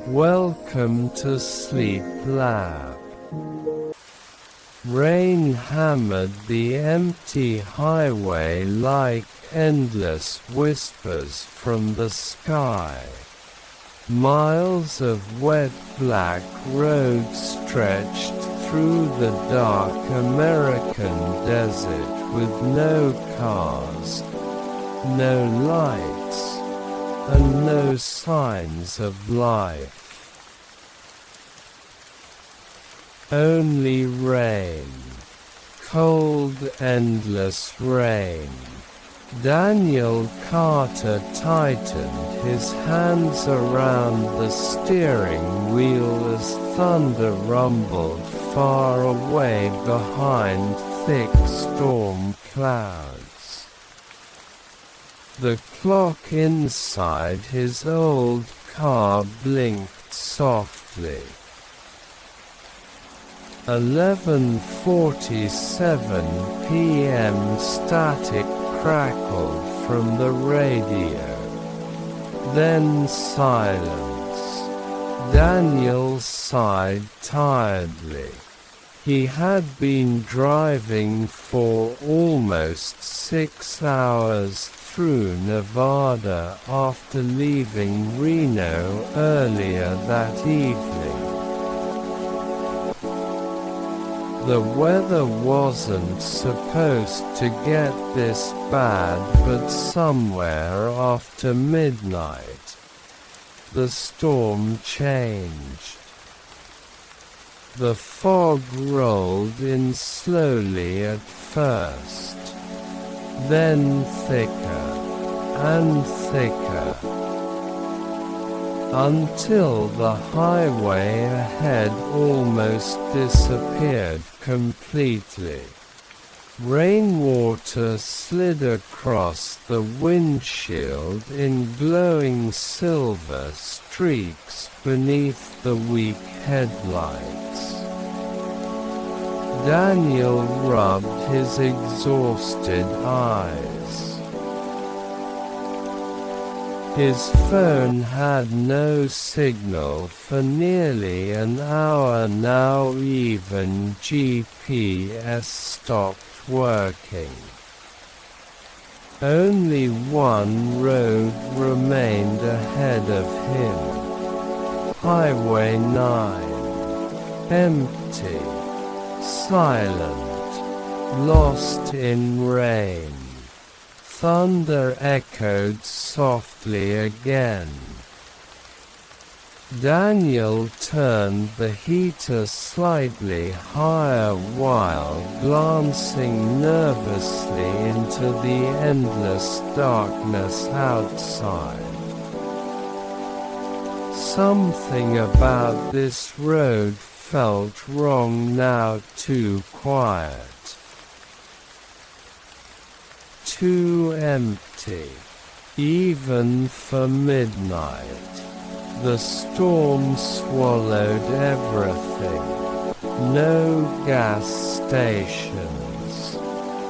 Welcome to Sleep Lab. Rain hammered the empty highway like endless whispers from the sky. Miles of wet black road stretched through the dark American desert with no cars, no lights, and no signs of life. Only rain. Cold, endless rain. Daniel Carter tightened his hands around the steering wheel as thunder rumbled far away behind thick storm clouds. The clock inside his old car blinked softly. 11:47 p.m. Static crackled from the radio. Then silence. Daniel sighed tiredly. He had been driving for almost 6 hours through Nevada after leaving Reno earlier that evening. The weather wasn't supposed to get this bad, but somewhere after midnight, the storm changed. The fog rolled in slowly at first, then thicker and thicker, until the highway ahead almost disappeared completely. Rainwater slid across the windshield in glowing silver streaks beneath the weak headlights. Daniel rubbed his exhausted eyes. His phone had no signal for nearly an hour now. Even GPS stopped working. Only one road remained ahead of him. Highway 9. Empty. Silent. Lost in rain. Thunder echoed softly again. Daniel turned the heater slightly higher while glancing nervously into the endless darkness outside. Something about this road felt wrong now, too quiet. Too empty, even for midnight. The storm swallowed everything. No gas stations,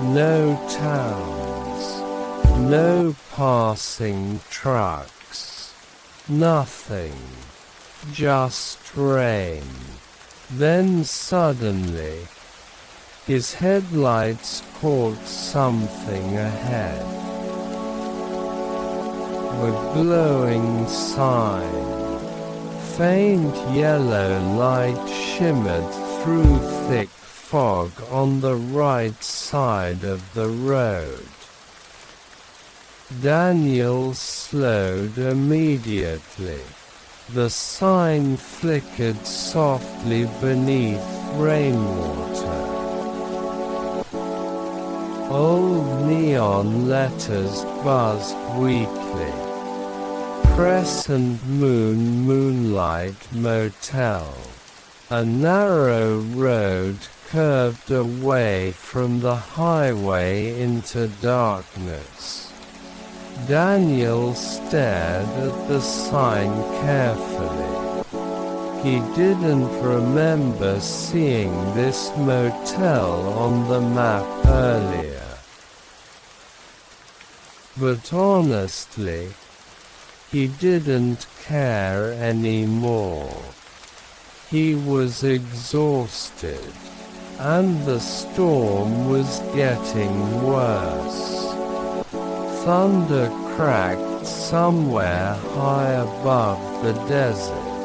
no towns, no passing trucks, nothing, just rain. Then suddenly, his headlights caught something ahead. A glowing sign. Faint yellow light shimmered through thick fog on the right side of the road. Daniel slowed immediately. The sign flickered softly beneath rainwater. Old neon letters buzzed weakly. Crescent Moon Moonlight Motel. A narrow road curved away from the highway into darkness. Daniel stared at the sign carefully. He didn't remember seeing this motel on the map earlier. But honestly, He didn't care anymore. He was exhausted, and the storm was getting worse. Thunder cracked somewhere high above the desert.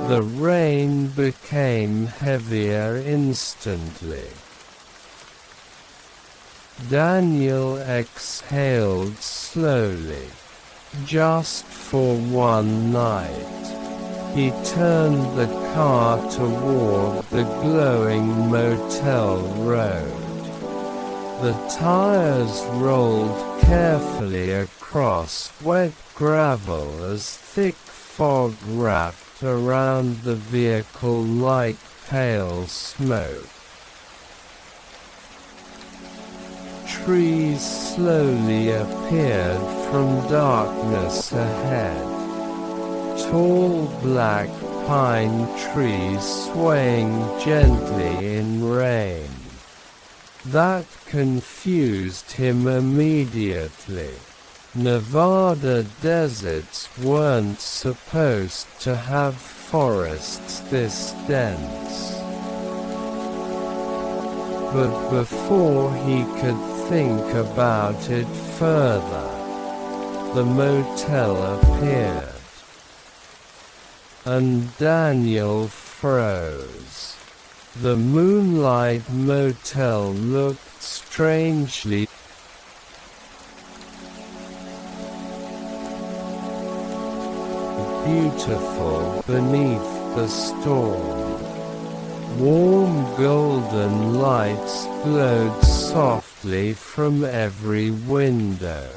The rain became heavier instantly. Daniel exhaled slowly. Just for one night. He turned the car toward the glowing motel road. The tires rolled carefully across wet gravel as thick fog wrapped around the vehicle like pale smoke. Trees slowly appeared from darkness ahead. Tall black pine trees swaying gently in rain. That confused him immediately. Nevada deserts weren't supposed to have forests this dense. But before he could think about it further, the motel appeared. And Daniel froze. The Moonlight Motel looked strangely beautiful beneath the storm. Warm golden lights glowed softly from every window.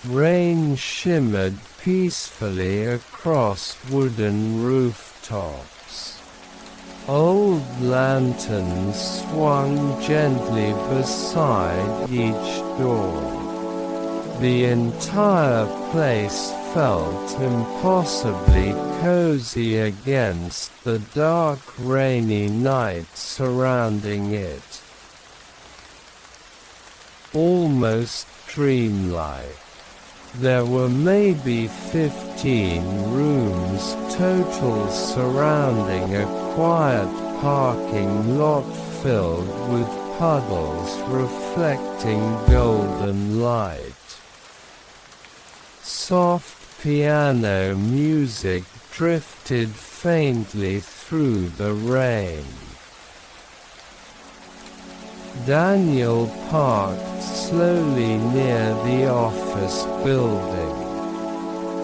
Rain shimmered peacefully across wooden rooftops. Old lanterns swung gently beside each door. The entire place felt impossibly cozy against the dark rainy night surrounding it. Almost dreamlike. There were maybe 15 rooms total surrounding a quiet parking lot filled with puddles reflecting golden light. Soft piano music drifted faintly through the rain. Daniel parked slowly near the office building,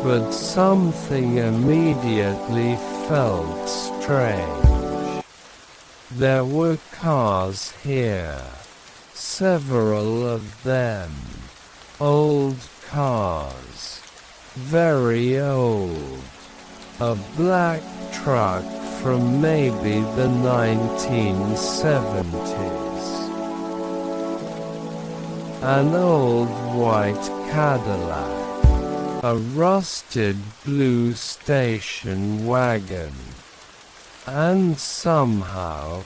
but something immediately felt strange. There were cars here, several of them, old cars, very old, a black truck from maybe the 1970s. An old white Cadillac, a rusted blue station wagon, and somehow,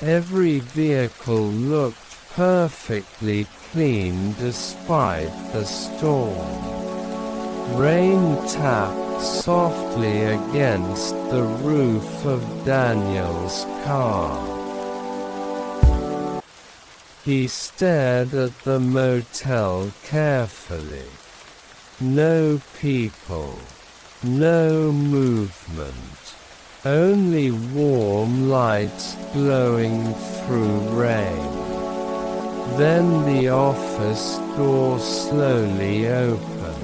every vehicle looked perfectly clean despite the storm. Rain tapped softly against the roof of Daniel's car. He stared at the motel carefully. No people, no movement, only warm lights glowing through rain. Then the office door slowly opened.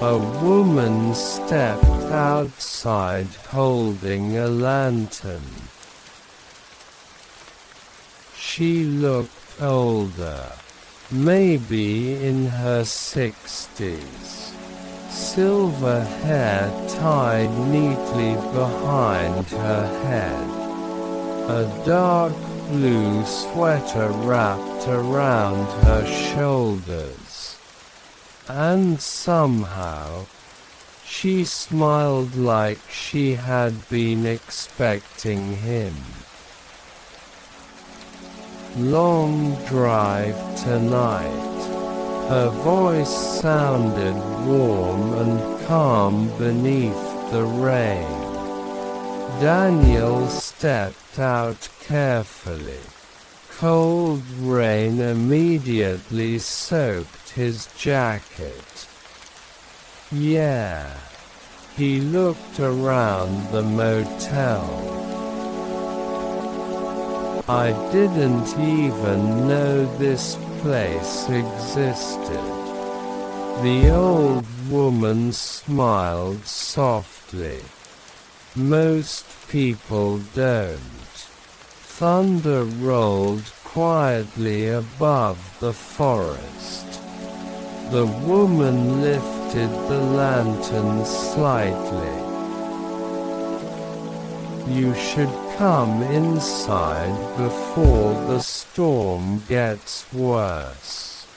A woman stepped outside holding a lantern. She looked older, maybe in her 60s. Silver hair tied neatly behind her head. A dark blue sweater wrapped around her shoulders. And somehow, she smiled like she had been expecting him. Long drive tonight. Her voice sounded warm and calm beneath the rain. Daniel stepped out carefully. Cold rain immediately soaked his jacket. Yeah. He looked around the motel. I didn't even know this place existed. The old woman smiled softly. Most people don't. Thunder rolled quietly above the forest. The woman lifted the lantern slightly. You should come inside before the storm gets worse.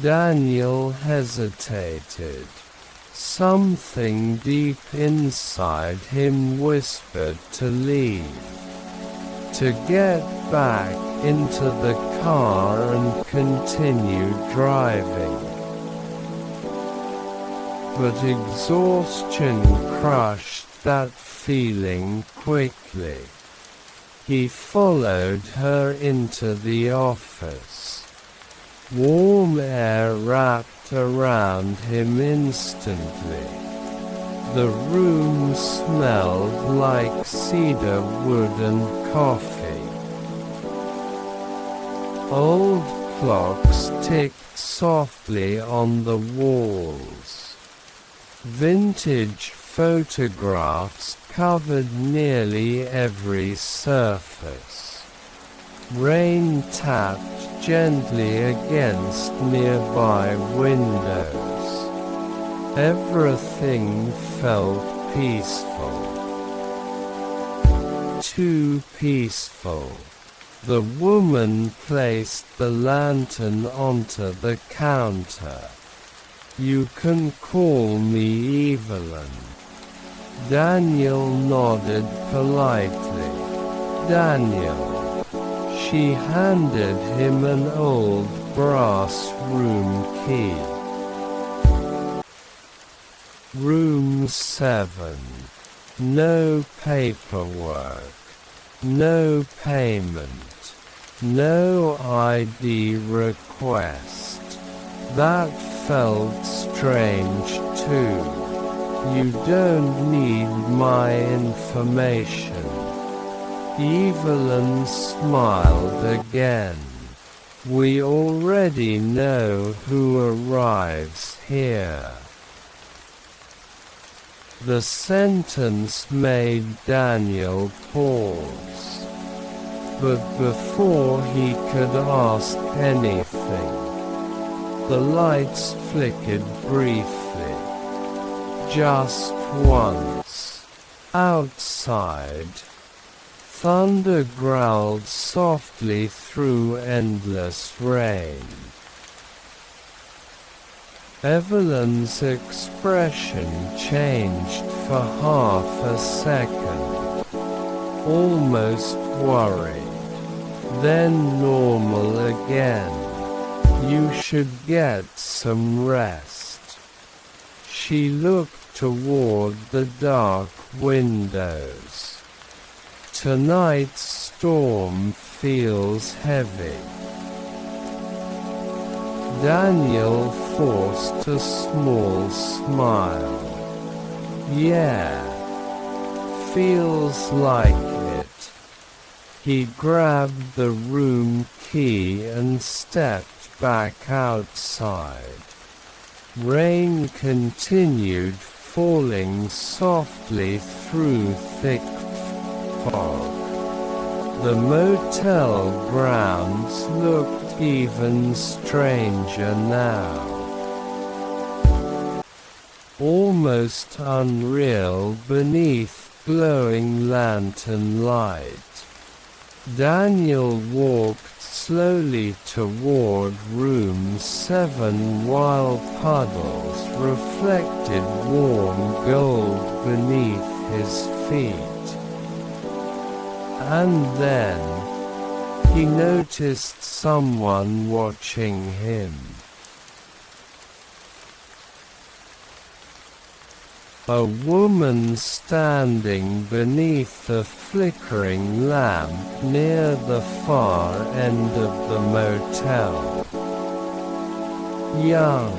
Daniel hesitated. Something deep inside him whispered to leave. To get back into the car and continue driving. But exhaustion crushed that feeling quickly. He followed her into the office. Warm air wrapped around him instantly. The room smelled like cedar wood and coffee. Old clocks ticked softly on the walls. Vintage photographs covered nearly every surface. Rain tapped gently against nearby windows. Everything felt peaceful. Too peaceful. The woman placed the lantern onto the counter. You can call me Evelyn. Daniel nodded politely. Daniel. She handed him an old brass room key. Room 7. No paperwork. No payment. No ID request. That felt strange too. You don't need my information. Evelyn smiled again. We already know who arrives here. The sentence made Daniel pause. But before he could ask anything, the lights flickered briefly. Just once. Outside. Thunder growled softly through endless rain. Evelyn's expression changed for half a second. Almost worried. Then normal again. You should get some rest. She looked toward the dark windows. Tonight's storm feels heavy. Daniel forced a small smile. Yeah, feels like it. He grabbed the room key and stepped back outside. Rain continued falling softly through thick fog. The motel grounds looked even stranger now. Almost unreal beneath glowing lantern light. Daniel walked slowly toward room 7 while puddles reflected warm gold beneath his feet. And then, he noticed someone watching him. A woman standing beneath a flickering lamp near the far end of the motel. Young,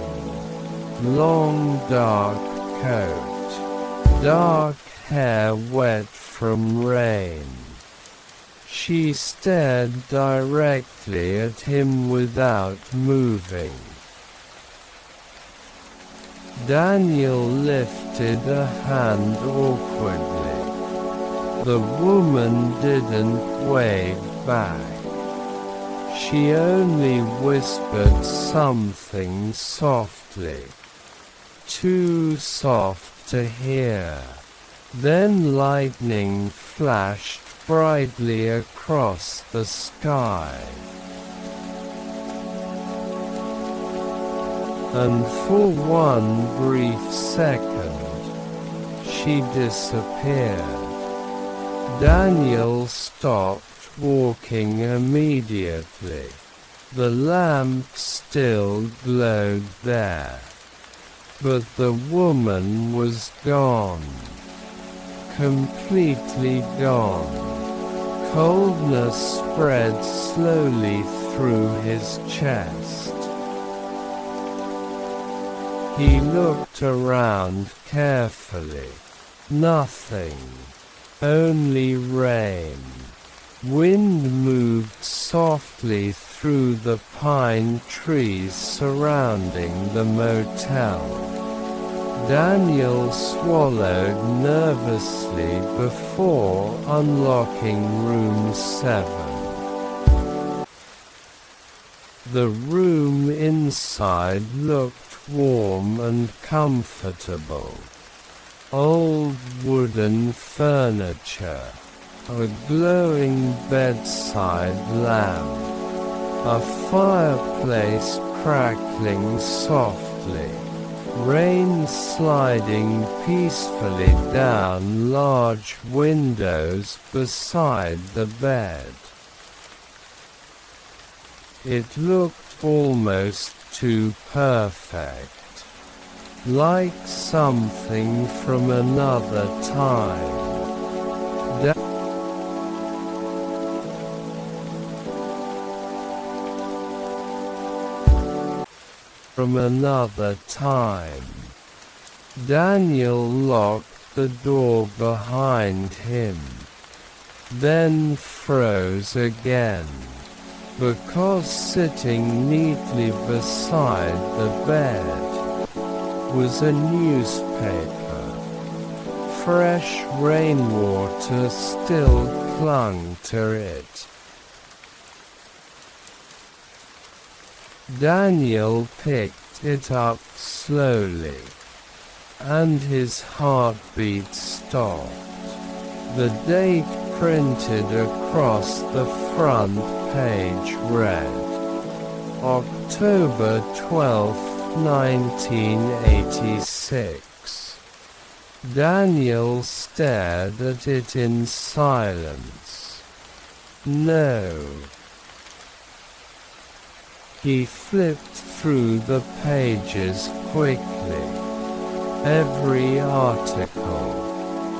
long dark coat, dark hair wet from rain. She stared directly at him without moving. Daniel lifted a hand awkwardly. The woman didn't wave back. She only whispered something softly. Too soft to hear. Then lightning flashed brightly across the sky. And for one brief second, she disappeared. Daniel stopped walking immediately. The lamp still glowed there. But the woman was gone. Completely gone. Coldness spread slowly through his chest. He looked around carefully. Nothing. Only rain. Wind moved softly through the pine trees surrounding the motel. Daniel swallowed nervously before unlocking room 7. The room inside looked warm and comfortable. Old wooden furniture, a glowing bedside lamp, a fireplace crackling softly, rain sliding peacefully down large windows beside the bed. It looked almost too perfect, like something from another time. From another time. Daniel locked the door behind him, then froze again. Because sitting neatly beside the bed was a newspaper. Fresh rainwater still clung to it. Daniel picked it up slowly, and his heartbeat stopped. The date printed across the front page read, October 12, 1986. Daniel stared at it in silence. No. He flipped through the pages quickly. Every article,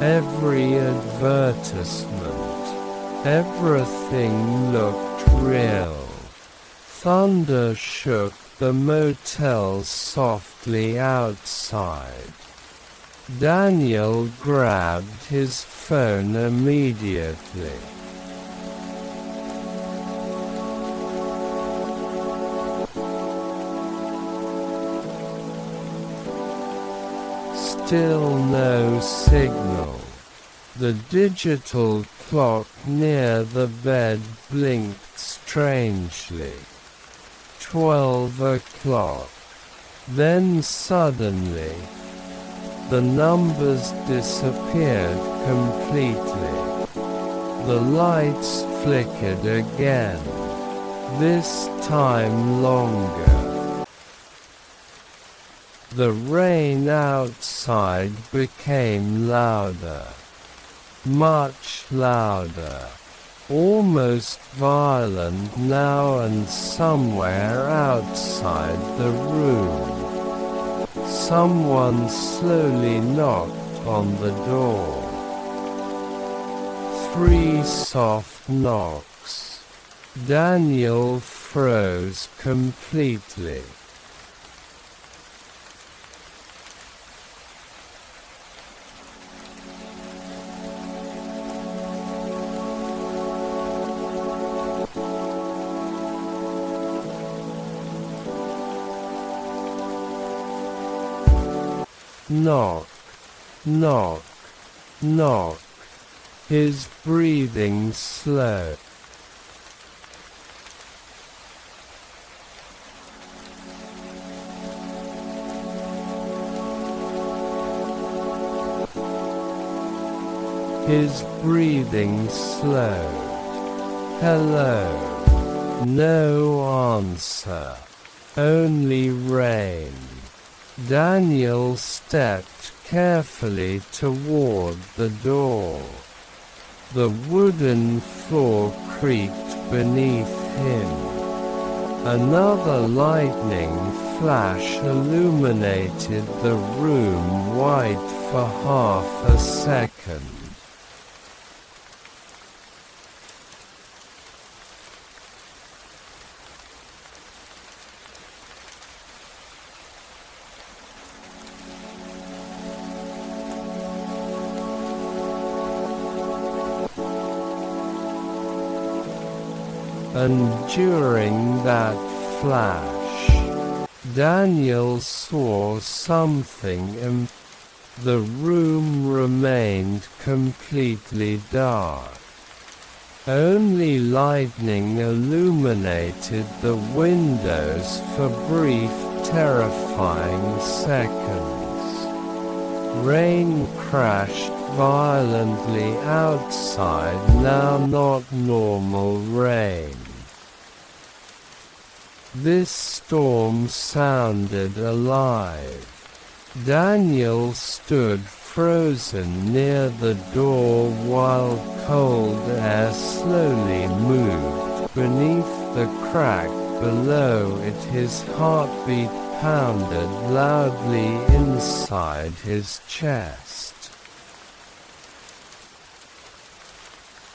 every advertisement, everything looked real. Thunder shook the motel softly outside. Daniel grabbed his phone immediately. Still no signal. The digital clock near the bed blinked strangely. 12 o'clock. Then suddenly, the numbers disappeared completely. The lights flickered again, this time longer. The rain outside became louder. Much louder. Almost violent now, and somewhere outside the room, someone slowly knocked on the door. 3 soft knocks. Daniel froze completely. Knock, knock, knock. His breathing slow. His breathing slowed. Hello. No answer. Only rain. Daniel stepped carefully toward the door. The wooden floor creaked beneath him. Another lightning flash illuminated the room white for half a second. And during that flash, Daniel saw something. The room remained completely dark. Only lightning illuminated the windows for brief, terrifying seconds. Rain crashed violently outside, now not normal rain. This storm sounded alive. Daniel stood frozen near the door while cold air slowly moved beneath the crack below it. His heartbeat pounded loudly inside his chest.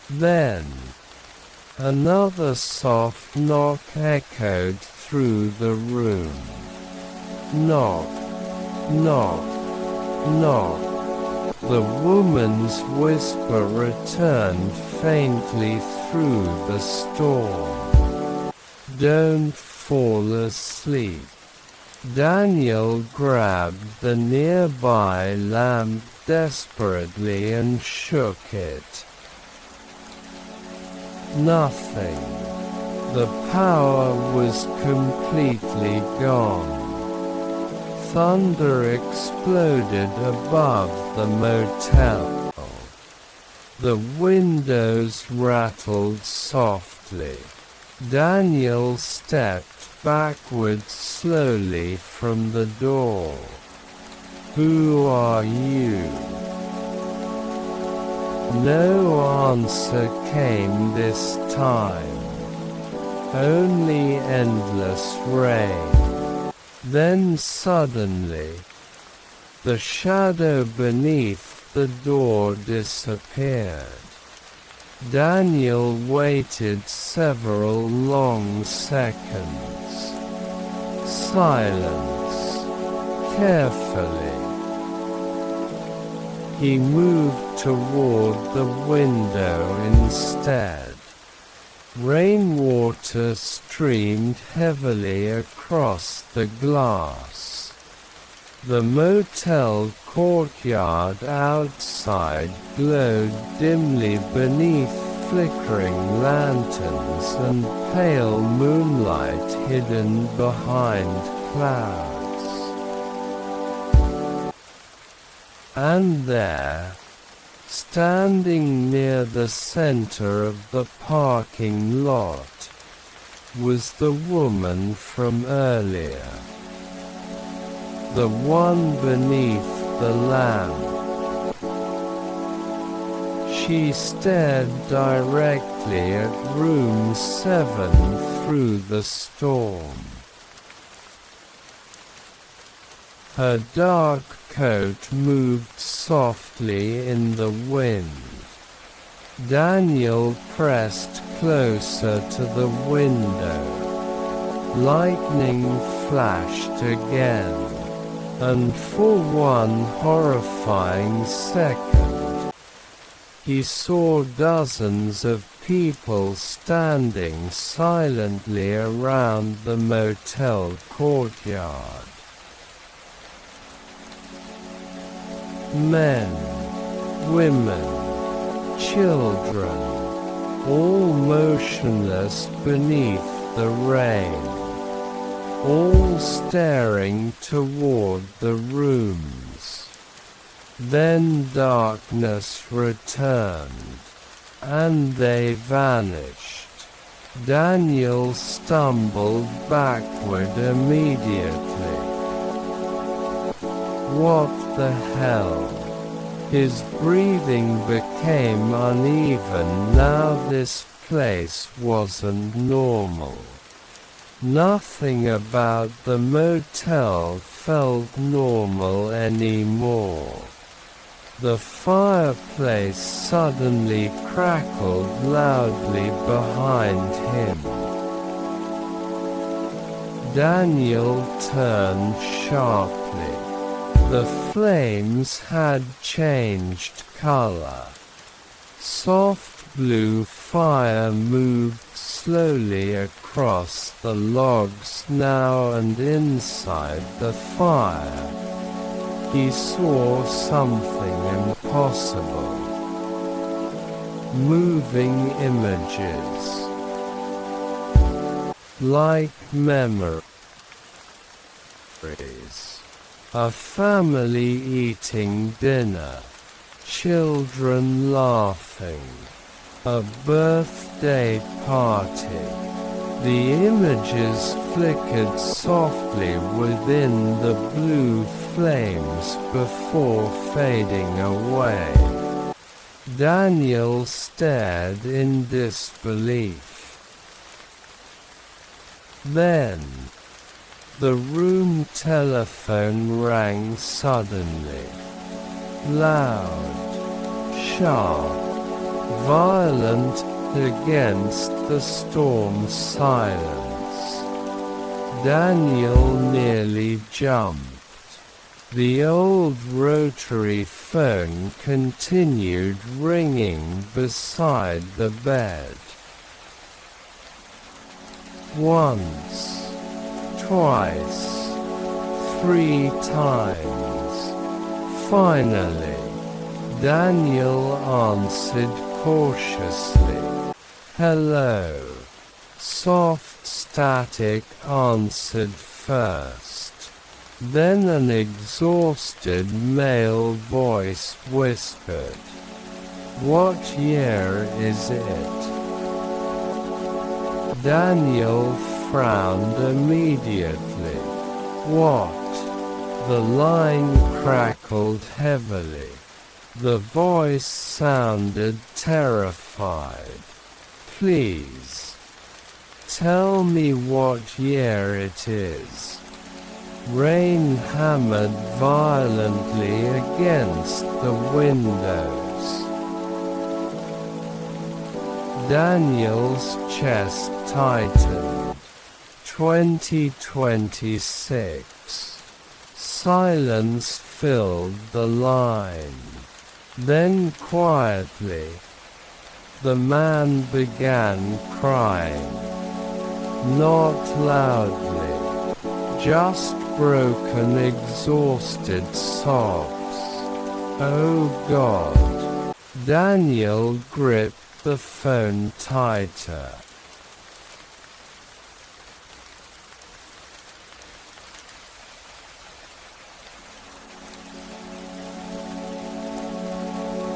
Then, another soft knock echoed through the room. Knock, knock, knock. The woman's whisper returned faintly through the storm. Don't fall asleep. Daniel grabbed the nearby lamp desperately and shook it. Nothing. The power was completely gone. Thunder exploded above the motel. The windows rattled softly. Daniel stepped backwards slowly from the door. Who are you? No answer came this time. Only endless rain. Then suddenly, the shadow beneath the door disappeared. Daniel waited several long seconds. Silence. Carefully. He moved toward the window instead. Rainwater streamed heavily across the glass. The motel courtyard outside glowed dimly beneath flickering lanterns and pale moonlight hidden behind clouds. And there, standing near the center of the parking lot, was the woman from earlier. The one beneath the lamp. She stared directly at room 7 through the storm. Her dark coat moved softly in the wind. Daniel pressed closer to the window. Lightning flashed again, and for one horrifying second, he saw dozens of people standing silently around the motel courtyard. Men, women, children, all motionless beneath the rain, all staring toward the rooms. Then darkness returned, and they vanished. Daniel stumbled backward immediately. What the hell? His breathing became uneven. Now this place wasn't normal. Nothing about the motel felt normal anymore. The fireplace suddenly crackled loudly behind him. Daniel turned sharply. The flames had changed color. Soft blue fire moved slowly across the logs now, and inside the fire he saw something impossible. Moving images, like memories. A family eating dinner, children laughing, a birthday party. The images flickered softly within the blue flames before fading away. Daniel stared in disbelief. Then, the room telephone rang suddenly. Loud, sharp, violent against the storm's silence. Daniel nearly jumped. The old rotary phone continued ringing beside the bed. Once, twice, 3 times. Finally, Daniel answered cautiously. "Hello." Soft static answered first. Then an exhausted male voice whispered, "What year is it?" Daniel frowned immediately. "What?" The line crackled heavily. The voice sounded terrified. "Please, tell me what year it is." Rain hammered violently against the windows. Daniel's chest tightened. 2026. Silence filled the line. Then quietly, the man began crying. Not loudly, just broken, exhausted sobs. "Oh God!" Daniel gripped the phone tighter.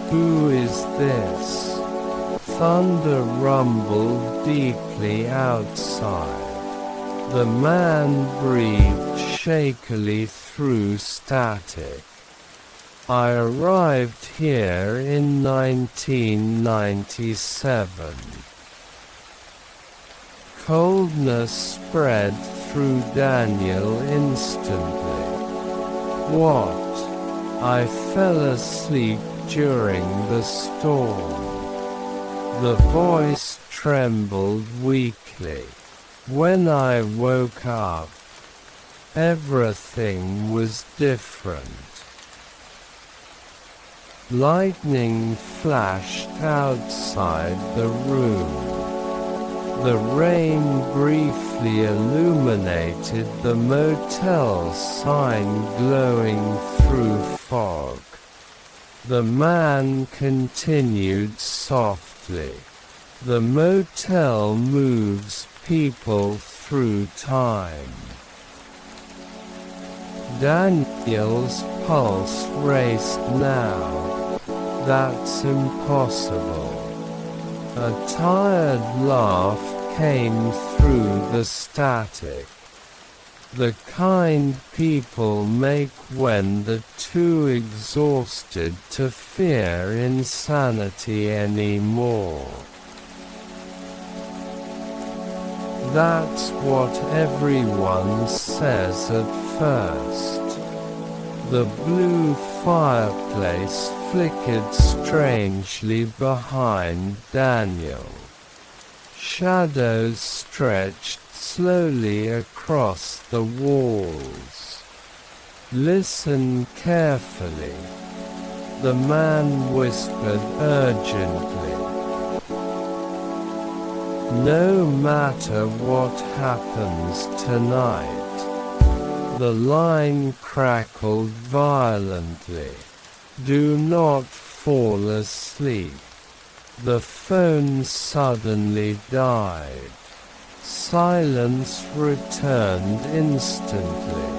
"Who is this?" Thunder rumbled deeply outside. The man breathed shakily through static. "I arrived here in 1997. Coldness spread through Daniel instantly. What? I fell asleep during the storm. The voice trembled weakly. When I woke up, everything was different. Lightning flashed outside the room. The rain briefly illuminated the motel sign glowing through fog. The man continued softly. The motel moves people through time. Daniel's pulse raced now. That's impossible. A tired laugh came through the static. The kind people make when they're too exhausted to fear insanity anymore. That's what everyone says at first. The blue fireplace flickered strangely behind Daniel. Shadows stretched slowly across the walls. Listen carefully, the man whispered urgently. No matter what happens tonight. The line crackled violently. Do not fall asleep. The phone suddenly died. Silence returned instantly.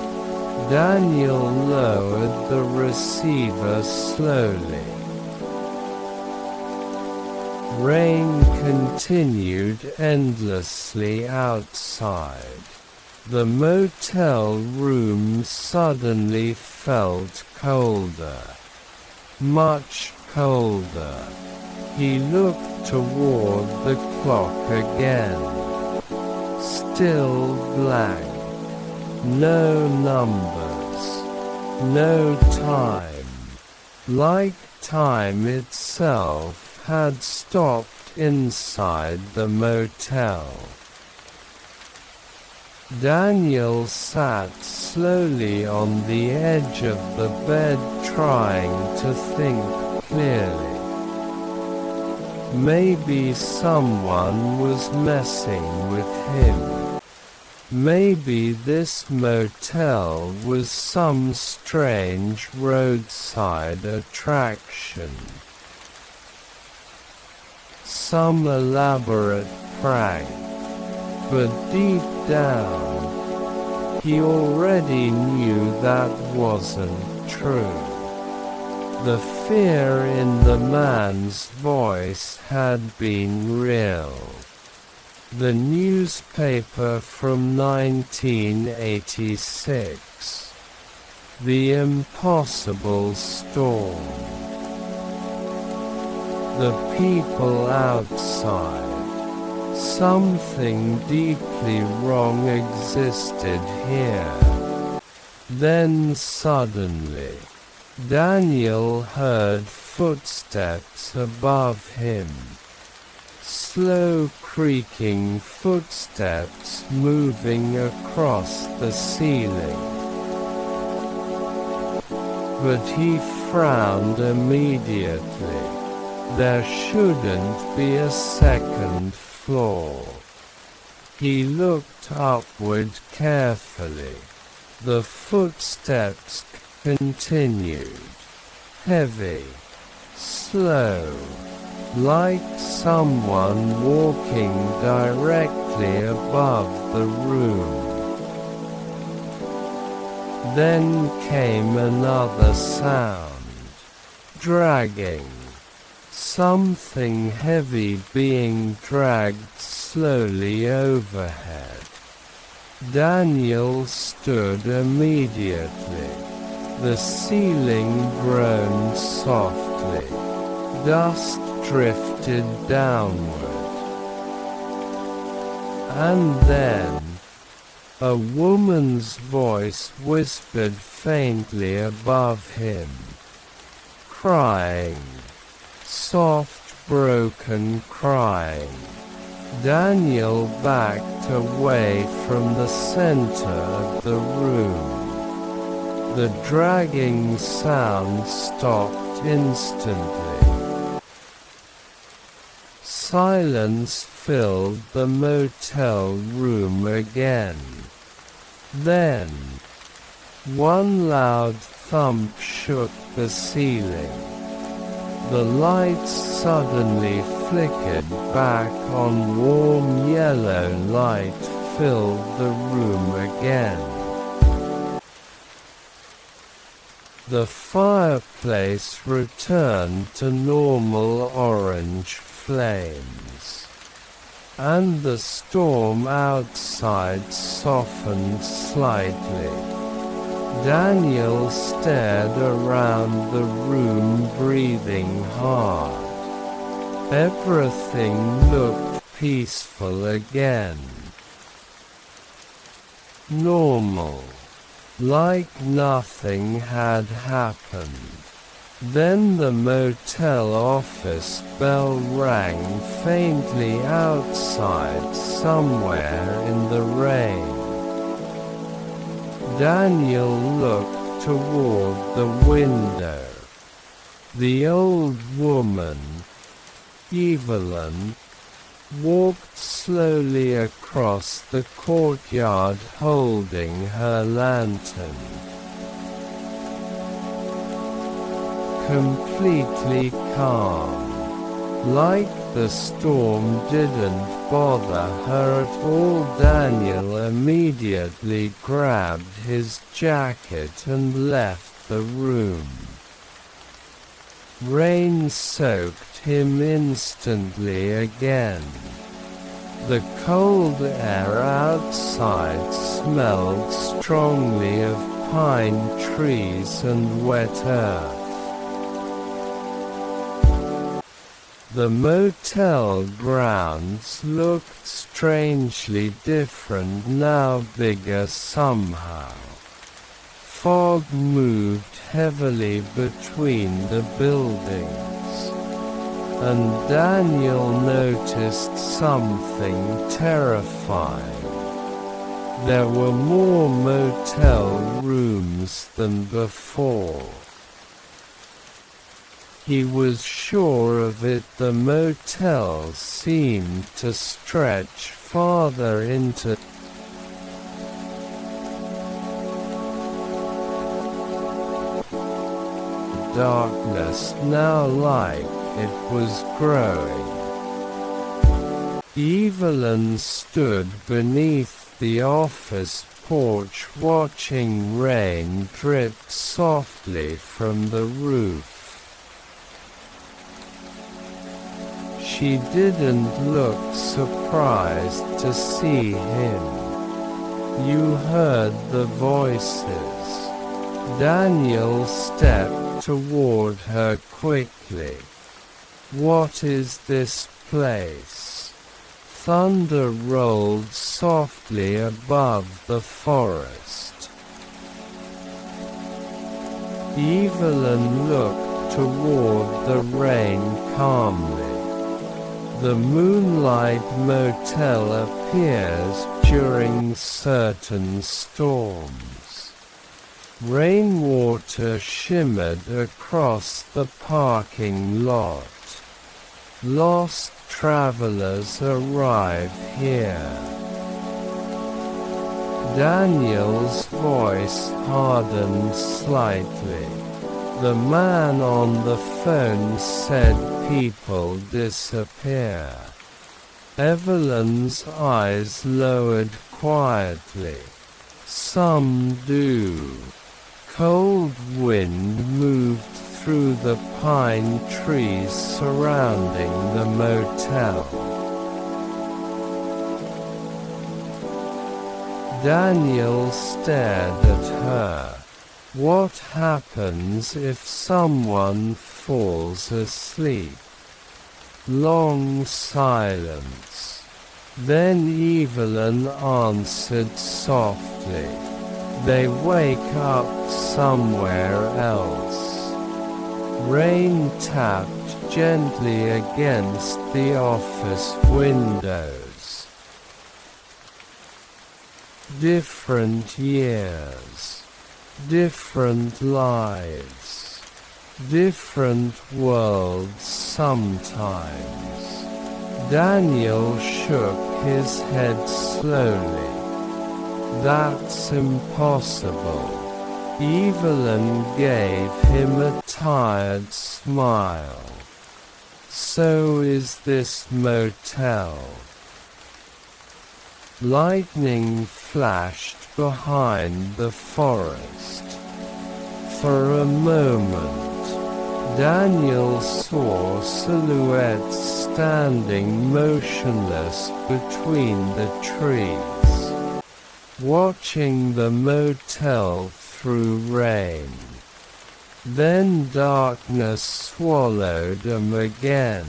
Daniel lowered the receiver slowly. Rain continued endlessly outside. The motel room suddenly felt colder. Much colder. He looked toward the clock again. Still blank. No numbers. No time. Like time itself had stopped inside the motel. Daniel sat slowly on the edge of the bed trying to think clearly. Maybe someone was messing with him. Maybe this motel was some strange roadside attraction. Some elaborate prank. But deep down, he already knew that wasn't true. The fear in the man's voice had been real. The newspaper from 1986. The impossible storm. The people outside. Something deeply wrong existed here. Then suddenly, Daniel heard footsteps above him. Slow creaking footsteps moving across the ceiling. But he frowned immediately. There shouldn't be a second floor. He looked upward carefully. The footsteps continued. Heavy. Slow. Like someone walking directly above the room. Then came another sound. Dragging. Something heavy being dragged slowly overhead. Daniel stood immediately. The ceiling groaned softly. Dust drifted downward. And then, A woman's voice whispered faintly above him. Crying. Soft, broken crying. Daniel backed away from the center of the room. The dragging sound stopped instantly. Silence filled the motel room again. Then, one loud thump shook the ceiling. The lights suddenly flickered back on. Warm yellow light filled the room again. The fireplace returned to normal orange flames, and the storm outside softened slightly. Daniel stared around the room, breathing hard. Everything looked peaceful again. Normal. Like nothing had happened. Then the motel office bell rang faintly outside somewhere in the rain. Daniel looked toward the window. The old woman, Evelyn, walked slowly across the courtyard holding her lantern. Completely calm. Like the storm didn't bother her at all. Daniel immediately grabbed his jacket and left the room. Rain soaked him instantly again. The cold air outside smelled strongly of pine trees and wet earth. The motel grounds looked strangely different now, bigger somehow. Fog moved heavily between the buildings, and Daniel noticed something terrifying. There were more motel rooms than before. He was sure of it. The motel seemed to stretch farther into darkness now, like it was growing. Evelyn stood beneath the office porch watching rain drip softly from the roof. She didn't look surprised to see him. You heard the voices. Daniel stepped toward her quickly. What is this place? Thunder rolled softly above the forest. Evelyn looked toward the rain calmly. The Moonlight Motel appears during certain storms. Rainwater shimmered across the parking lot. Lost travelers arrive here. Daniel's voice hardened slightly. The man on the phone said people disappear. Evelyn's eyes lowered quietly. Some do. Cold wind moved through the pine trees surrounding the motel. Daniel stared at her. What happens if someone falls asleep? Long silence. Then Evelyn answered softly, "They wake up somewhere else." Rain tapped gently against the office windows. Different years, different lives, different worlds sometimes. Daniel shook his head slowly. "That's impossible." Evelyn gave him a tired smile. "So is this motel." Lightning flashed behind the forest. For a moment, Daniel saw silhouettes standing motionless between the trees, watching the motel through rain. Then darkness swallowed him again.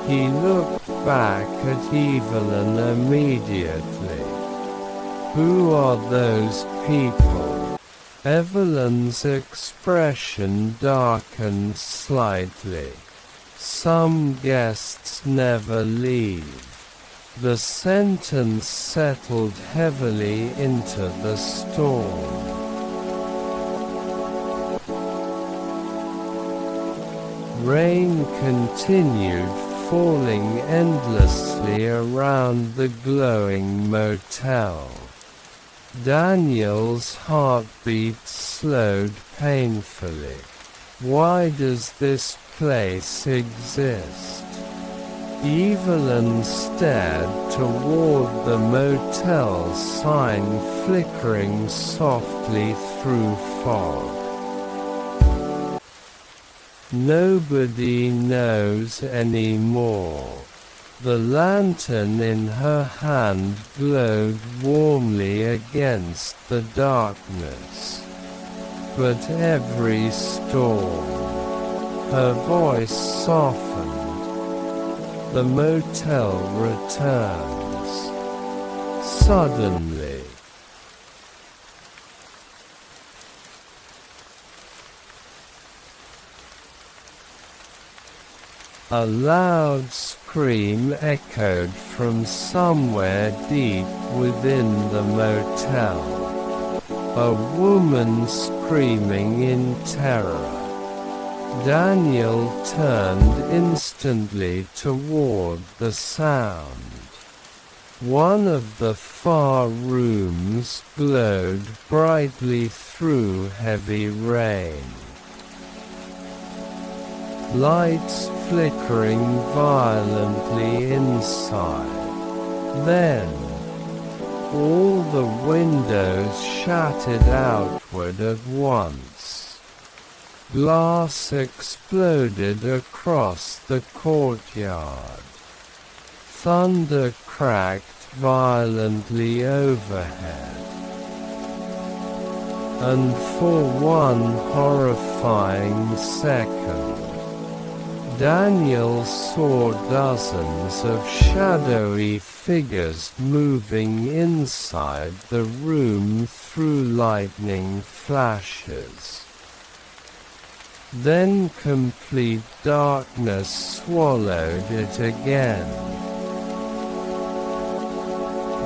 He looked back at Evelyn immediately. "Who are those people?" Evelyn's expression darkened slightly. "Some guests never leave." The sentence settled heavily into the storm. Rain continued falling endlessly around the glowing motel. Daniel's heartbeat slowed painfully. Why does this place exist? Evelyn stared toward the motel sign flickering softly through fog. Nobody knows anymore. The lantern in her hand glowed warmly against the darkness. But every storm. Her voice softened. The motel returns. Suddenly. A loud scream echoed from somewhere deep within the motel. A woman screaming in terror. Daniel turned instantly toward the sound. One of the far rooms glowed brightly through heavy rain. Lights flickering violently inside. Then, all the windows shattered outward at once. Glass exploded across the courtyard. Thunder cracked violently overhead. And for one horrifying second, Daniel saw dozens of shadowy figures moving inside the room through lightning flashes. Then complete darkness swallowed it again.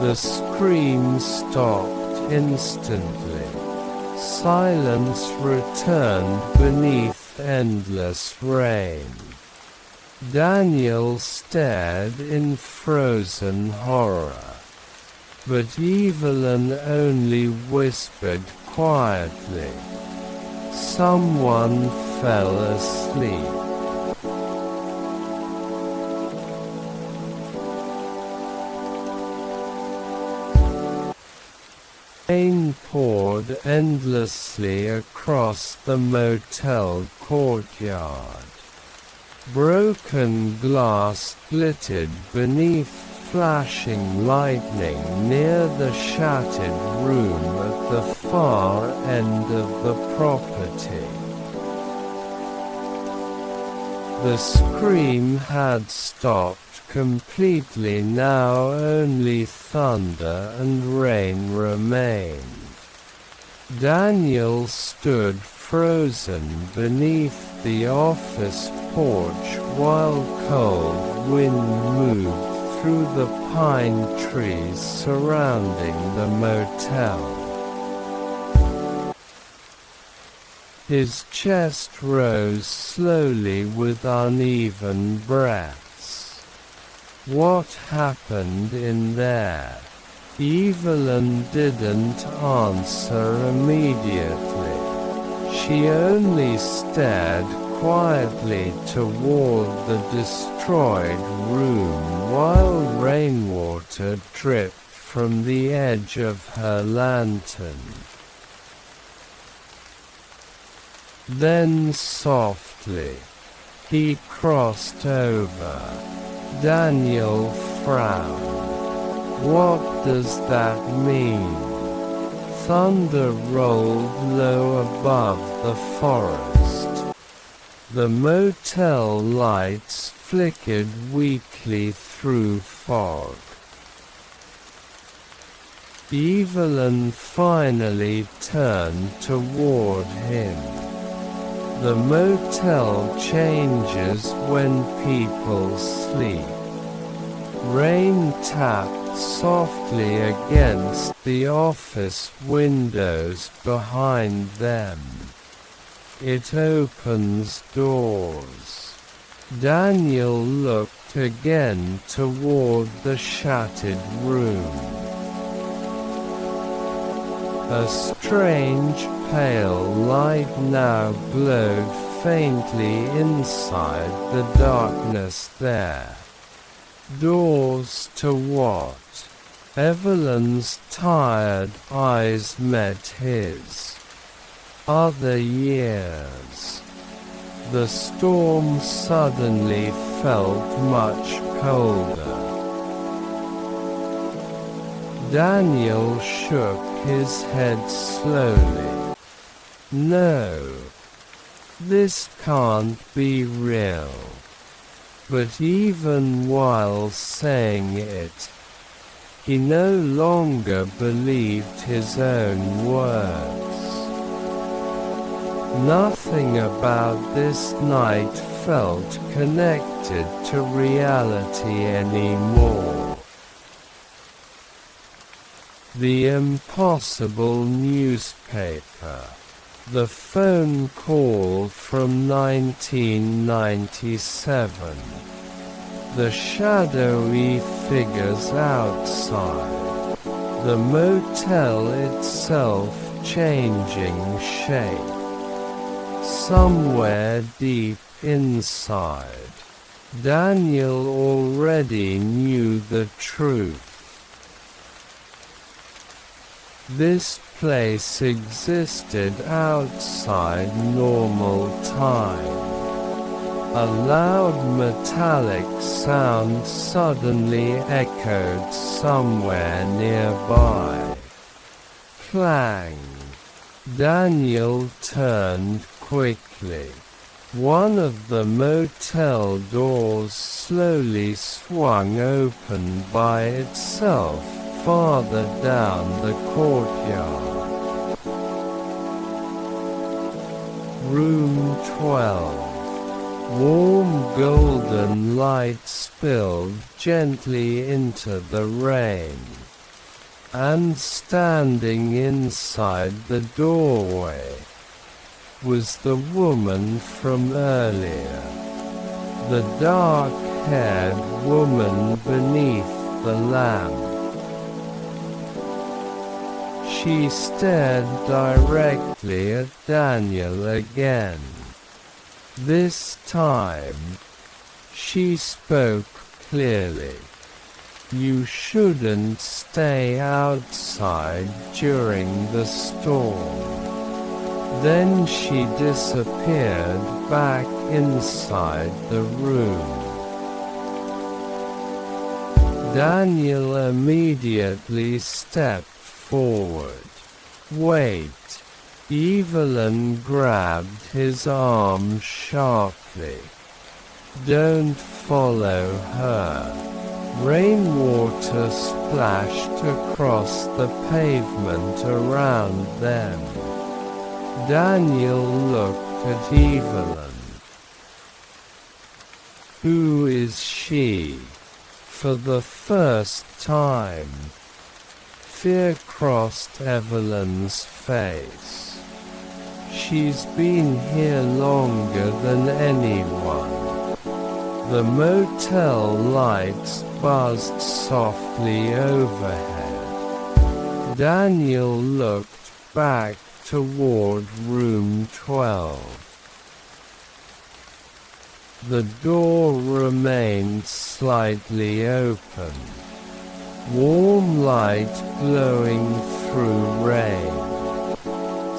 The scream stopped instantly. Silence returned beneath endless rain. Daniel stared in frozen horror. But Evelyn only whispered quietly, "Someone fell asleep." Rain poured endlessly across the motel courtyard. Broken glass glittered beneath flashing lightning near the shattered room at the far end of the property. The scream had stopped completely, now only thunder and rain remained. Daniel stood frozen beneath the office porch while cold wind moved through the pine trees surrounding the motel. His chest rose slowly with uneven breaths. What happened in there? Evelyn didn't answer immediately. She only stared quietly toward the destroyed room while rainwater dripped from the edge of her lantern. Then softly, he crossed over. Daniel frowned. What does that mean? Thunder rolled low above the forest. The motel lights flickered weakly through fog. Evelyn finally turned toward him. The motel changes when people sleep. Rain tapped softly against the office windows behind them. It opens doors. Daniel looked again toward the shattered room. A strange pale light now glowed faintly inside the darkness there. Doors to what? Evelyn's tired eyes met his. Other years. The storm suddenly felt much colder. Daniel shook his head slowly. No. This can't be real. But even while saying it, he no longer believed his own words. Nothing about this night felt connected to reality anymore. The impossible newspaper. The phone call from 1997. The shadowy figures outside. The motel itself changing shape. Somewhere deep inside, Daniel already knew the truth. This place existed outside normal time. A loud metallic sound suddenly echoed somewhere nearby. Clang. Daniel turned quickly. One of the motel doors slowly swung open by itself farther down the courtyard. Room 12. Warm golden light spilled gently into the rain. And standing inside the doorway was the woman from earlier. The dark-haired woman beneath the lamp. She stared directly at Daniel again. This time, she spoke clearly. You shouldn't stay outside during the storm. Then she disappeared back inside the room. Daniel immediately stepped forward. Wait. Evelyn grabbed his arm sharply. Don't follow her. Rainwater splashed across the pavement around them. Daniel looked at Evelyn. Who is she? For the first time. Fear crossed Evelyn's face. She's been here longer than anyone. The motel lights buzzed softly overhead. Daniel looked back toward room 12. The door remained slightly open, warm light glowing through rain.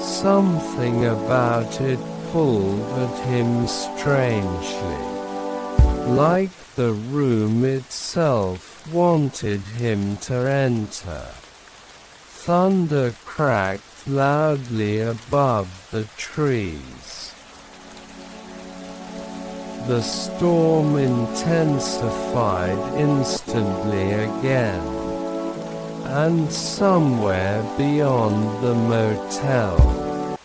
Something about it pulled at him strangely, like the room itself wanted him to enter. Thunder cracked loudly above the trees. The storm intensified instantly again, and somewhere beyond the motel,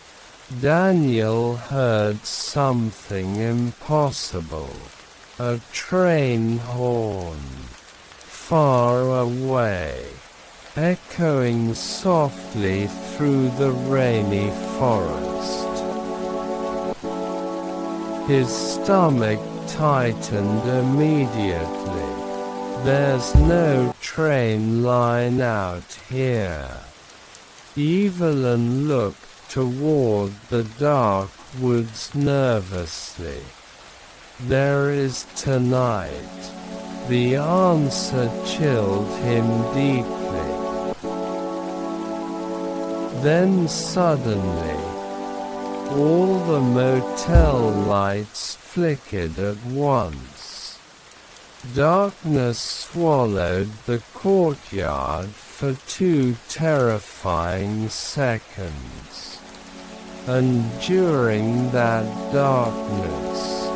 Daniel heard something impossible. A train horn, far away, echoing softly through the rainy forest. His stomach tightened immediately. There's no train line out here. Evelyn looked toward the dark woods nervously. There is tonight. The answer chilled him deeply. Then suddenly, all the motel lights flickered at once. Darkness swallowed the courtyard for 2 terrifying seconds. And during that darkness,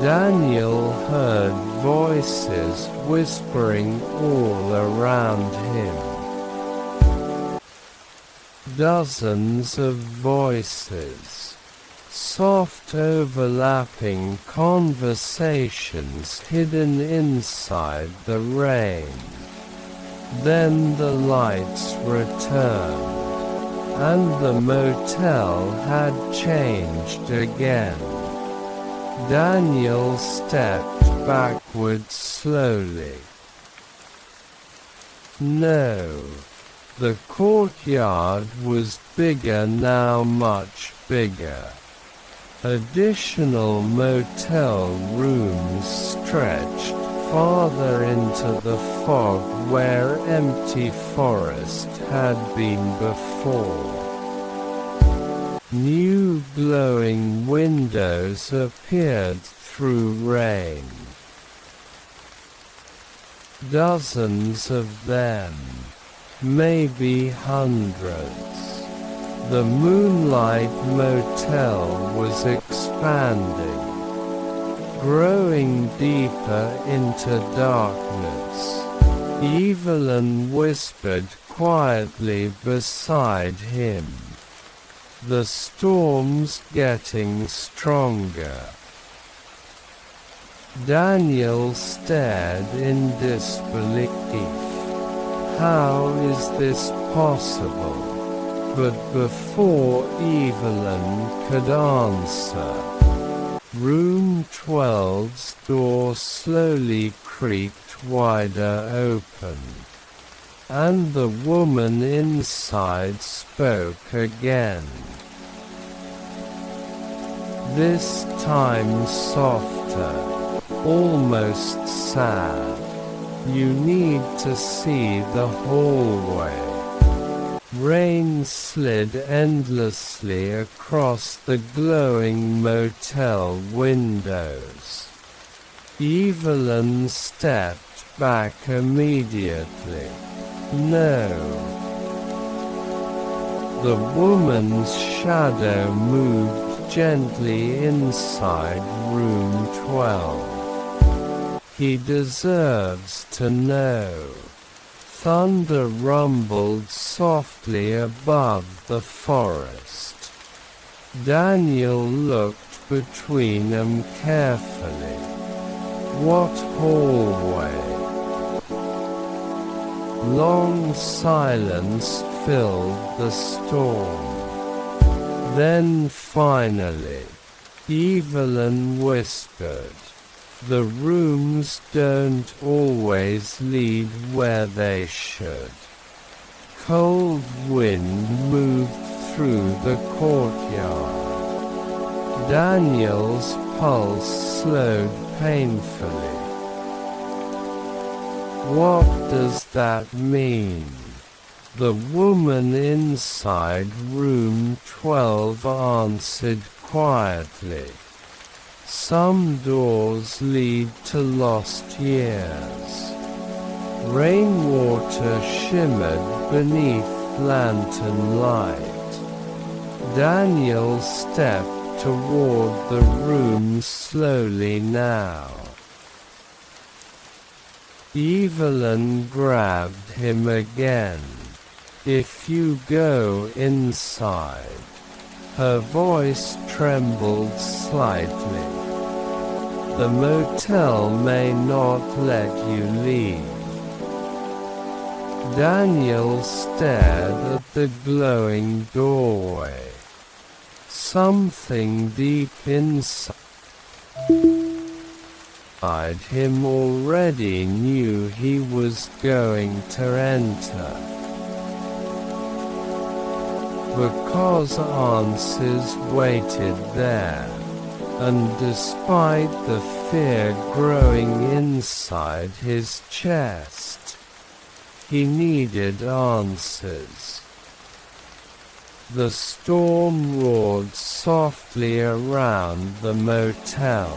Daniel heard voices whispering all around him. Dozens of voices. Soft overlapping conversations hidden inside the rain. Then the lights returned, and the motel had changed again. Daniel stepped backward slowly. No. The courtyard was bigger now, much bigger. Additional motel rooms stretched farther into the fog where empty forest had been before. New glowing windows appeared through rain. Dozens of them. Maybe hundreds. The Moonlight Motel was expanding, growing deeper into darkness. Evelyn whispered quietly beside him. The storm's getting stronger. Daniel stared in disbelief. How is this possible? But before Evelyn could answer, room 12's door slowly creaked wider open, and the woman inside spoke again. This time softer, almost sad. You need to see the hallway. Rain slid endlessly across the glowing motel windows. Evelyn stepped back immediately. No. The woman's shadow moved gently inside room 12. He deserves to know. Thunder rumbled softly above the forest. Daniel looked between them carefully. What hallway? Long silence filled the storm. Then finally, Evelyn whispered, "The rooms don't always lead where they should." Cold wind moved through the courtyard. Daniel's pulse slowed painfully. What does that mean? The woman inside room 12 answered quietly. Some doors lead to lost years. Rainwater shimmered beneath lantern light. Daniel stepped toward the room slowly now. Evelyn grabbed him again. "If you go inside." Her voice trembled slightly. "The motel may not let you leave." Daniel stared at the glowing doorway. Something deep inside him already knew he was going to enter. Because answers waited there, and despite the fear growing inside his chest, he needed answers. The storm roared softly around the motel.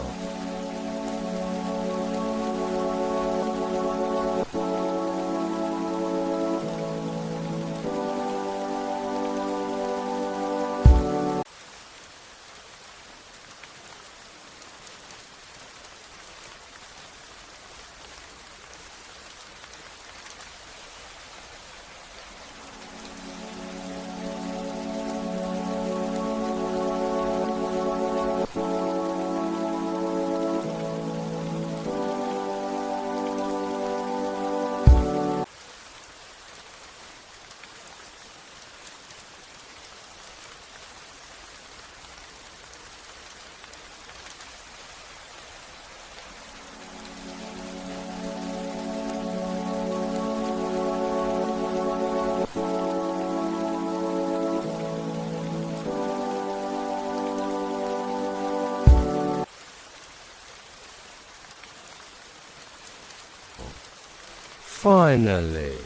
Finally,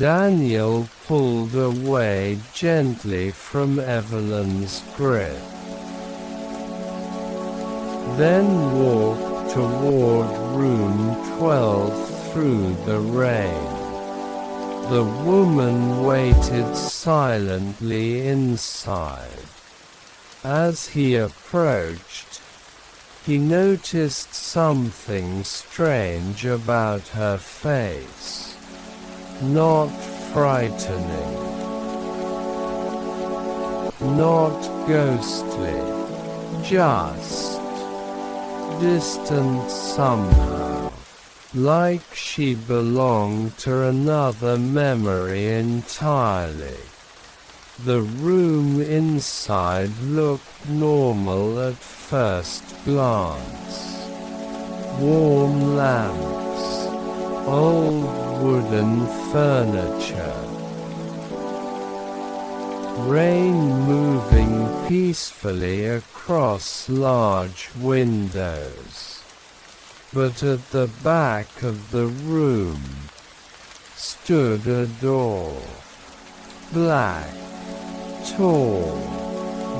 Daniel pulled away gently from Evelyn's grip. Then walked toward room 12 through the rain. The woman waited silently inside. As he approached, he noticed something strange about her face. Not frightening, not ghostly, just distant somehow, like she belonged to another memory entirely. The room inside looked normal at first glance. Warm lamps, old wooden furniture, rain moving peacefully across large windows. But at the back of the room stood a door. Black, tall,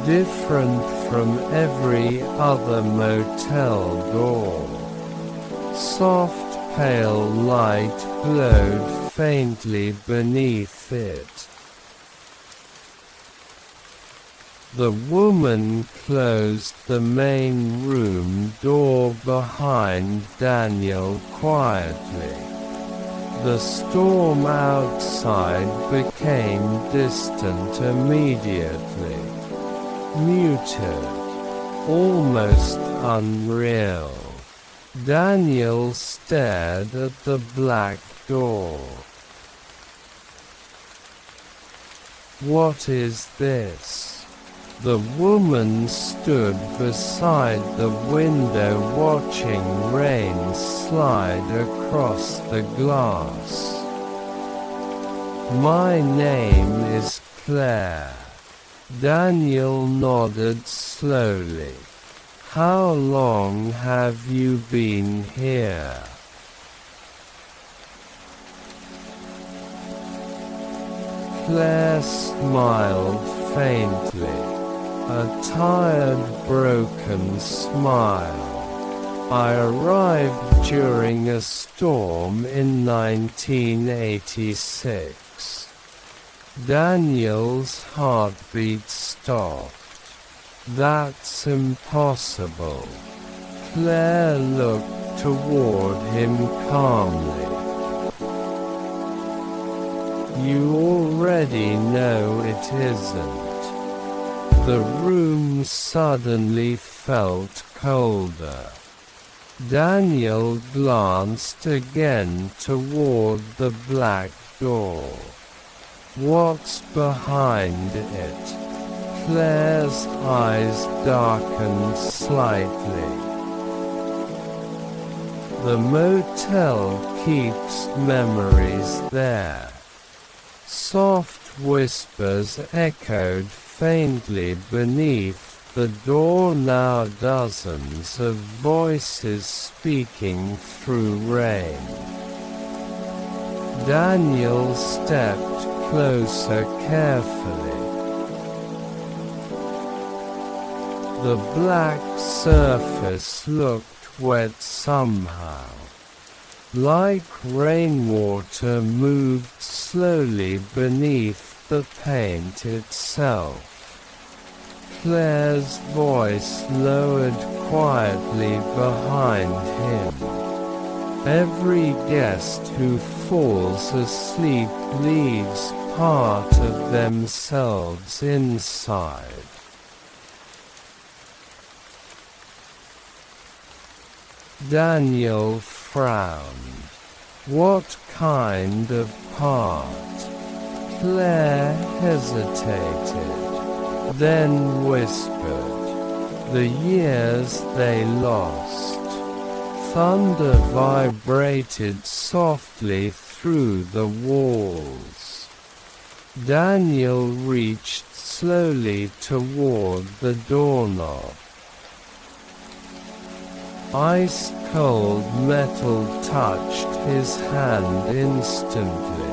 different from every other motel door. Soft pale light glowed faintly beneath it. The woman closed the main room door behind Daniel quietly. The storm outside became distant immediately. Muted. Almost unreal. Daniel stared at the black door. What is this? The woman stood beside the window watching rain slide across the glass. My name is Claire. Daniel nodded slowly. How long have you been here? Claire smiled faintly. A tired, broken smile. I arrived during a storm in 1986. Daniel's heartbeat stopped. That's impossible. Claire looked toward him calmly. You already know it isn't. The room suddenly felt colder. Daniel glanced again toward the black door. What's behind it? Claire's eyes darkened slightly. The motel keeps memories there. Soft whispers echoed faintly beneath the door, now dozens of voices speaking through rain. Daniel stepped closer carefully. The black surface looked wet somehow. Like rainwater moved slowly beneath the paint itself. Claire's voice lowered quietly behind him. Every guest who falls asleep leaves part of themselves inside. Daniel frowned. What kind of part? Claire hesitated, then whispered, the years they lost. Thunder vibrated softly through the walls. Daniel reached slowly toward the doorknob. Ice-cold metal touched his hand instantly,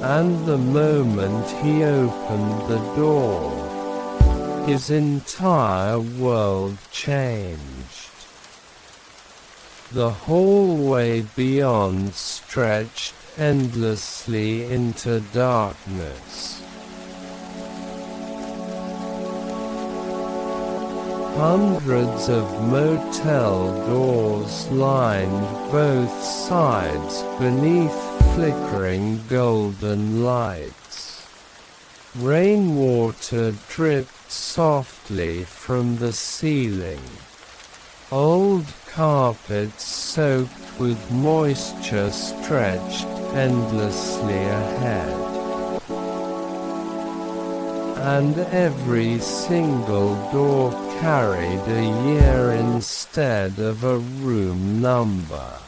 and the moment he opened the door, his entire world changed. The hallway beyond stretched endlessly into darkness. Hundreds of motel doors lined both sides beneath flickering golden lights. Rainwater dripped softly from the ceiling. Old carpets soaked with moisture stretched endlessly ahead. And every single door carried a year instead of a room number.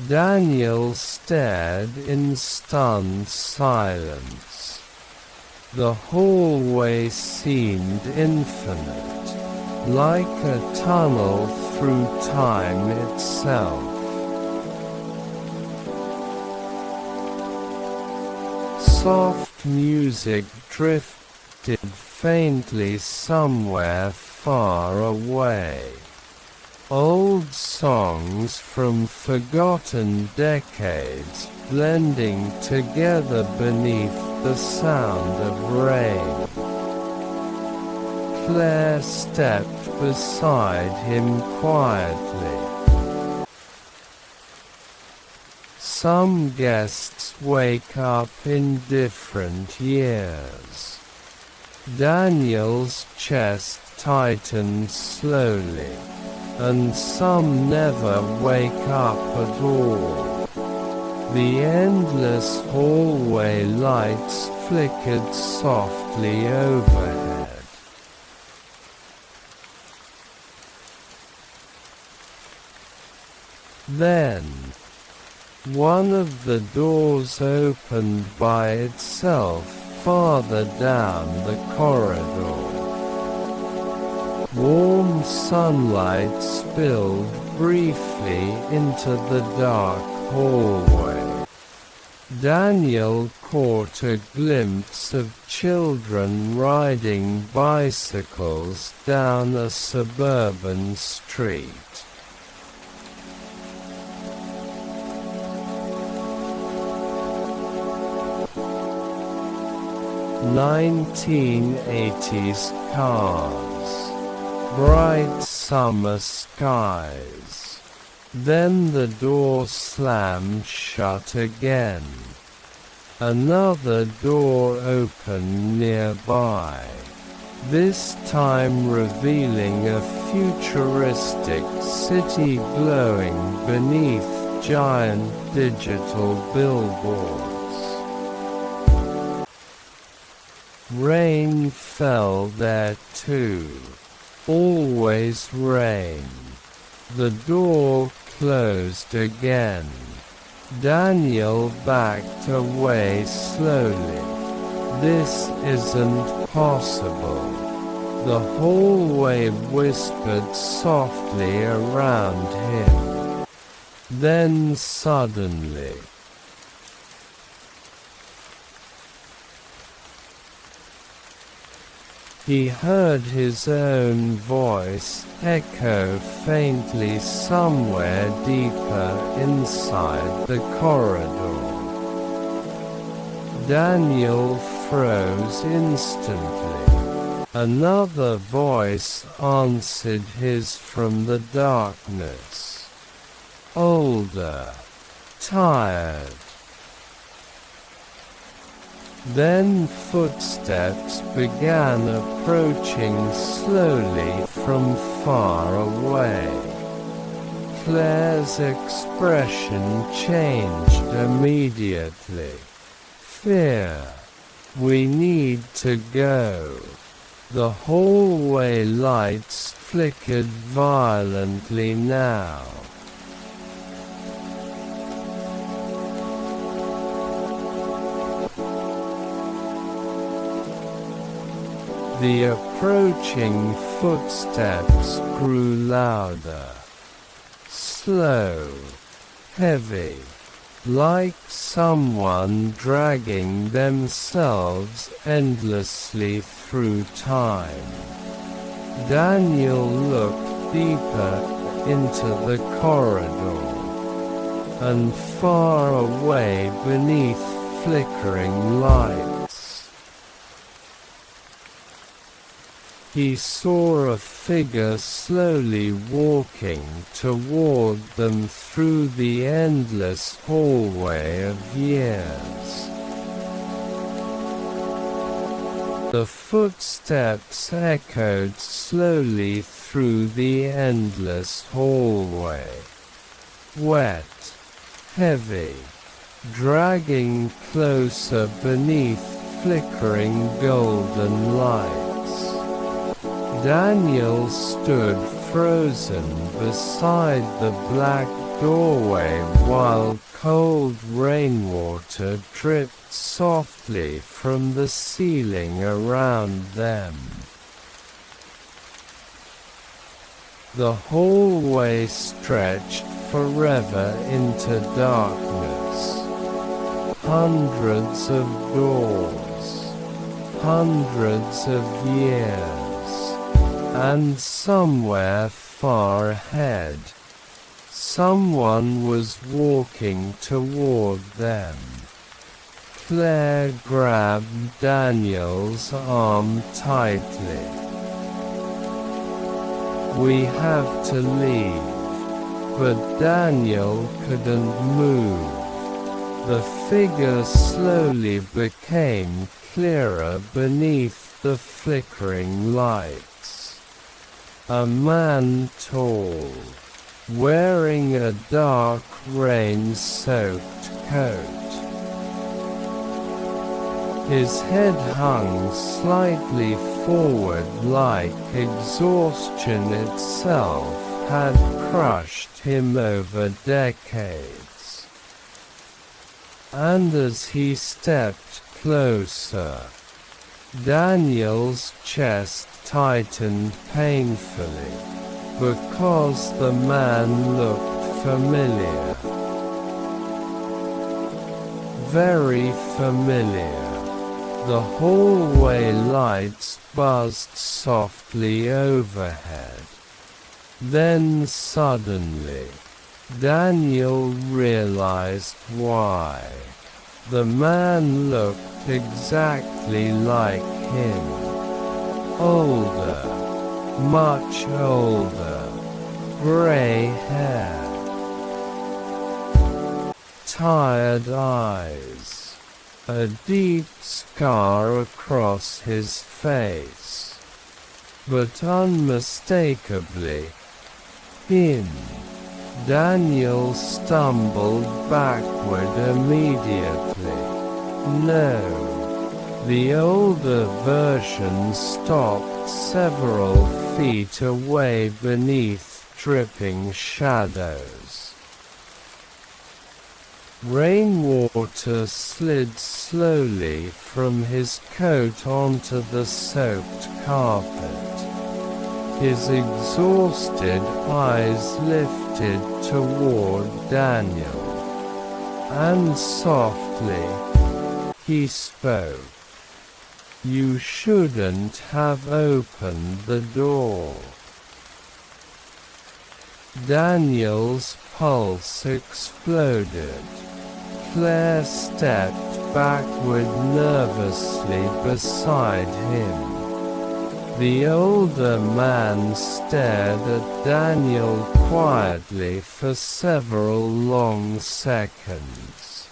Daniel stared in stunned silence. The hallway seemed infinite, like a tunnel through time itself. Soft music drifted faintly somewhere far away. Old songs from forgotten decades blending together beneath the sound of rain. Claire stepped beside him quietly. Some guests wake up in different years. Daniel's chest tightened slowly, and some never wake up at all. The endless hallway lights flickered softly overhead. Then, one of the doors opened by itself farther down the corridor. Warm sunlight spilled briefly into the dark hallway. Daniel caught a glimpse of children riding bicycles down a suburban street. 1980s cars, bright summer skies. Then the door slammed shut again. Another door opened nearby, this time revealing a futuristic city glowing beneath giant digital billboards. Rain fell there too. Always rain. The door closed again. Daniel backed away slowly. This isn't possible. The hallway whispered softly around him. Then suddenly, he heard his own voice echo faintly somewhere deeper inside the corridor. Daniel froze instantly. Another voice answered his from the darkness. Older, tired. Then footsteps began approaching slowly from far away. Claire's expression changed immediately. Fear. We need to go. The hallway lights flickered violently now. The approaching footsteps grew louder. Slow, heavy, like someone dragging themselves endlessly through time. Daniel looked deeper into the corridor, and far away beneath flickering lights, he saw a figure slowly walking toward them through the endless hallway of years. The footsteps echoed slowly through the endless hallway. Wet, heavy, dragging closer beneath flickering golden lights. Daniel stood frozen beside the black doorway while cold rainwater dripped softly from the ceiling around them. The hallway stretched forever into darkness. Hundreds of doors, hundreds of years. And somewhere far ahead, someone was walking toward them. Claire grabbed Daniel's arm tightly. "We have to leave." But Daniel couldn't move. The figure slowly became clearer beneath the flickering lights. A man tall, wearing a dark rain-soaked coat. His head hung slightly forward like exhaustion itself had crushed him over decades. And as he stepped closer, Daniel's chest tightened painfully, because the man looked familiar. Very familiar. The hallway lights buzzed softly overhead. Then suddenly, Daniel realized why. The man looked exactly like him. Older, much older, gray hair, tired eyes, a deep scar across his face, but unmistakably him. Daniel stumbled backward immediately. No. The older version stopped several feet away beneath dripping shadows. Rainwater slid slowly from his coat onto the soaked carpet. His exhausted eyes lifted toward Daniel, and softly he spoke. "You shouldn't have opened the door." Daniel's pulse exploded. Claire stepped backward nervously beside him. The older man stared at Daniel quietly for several long seconds,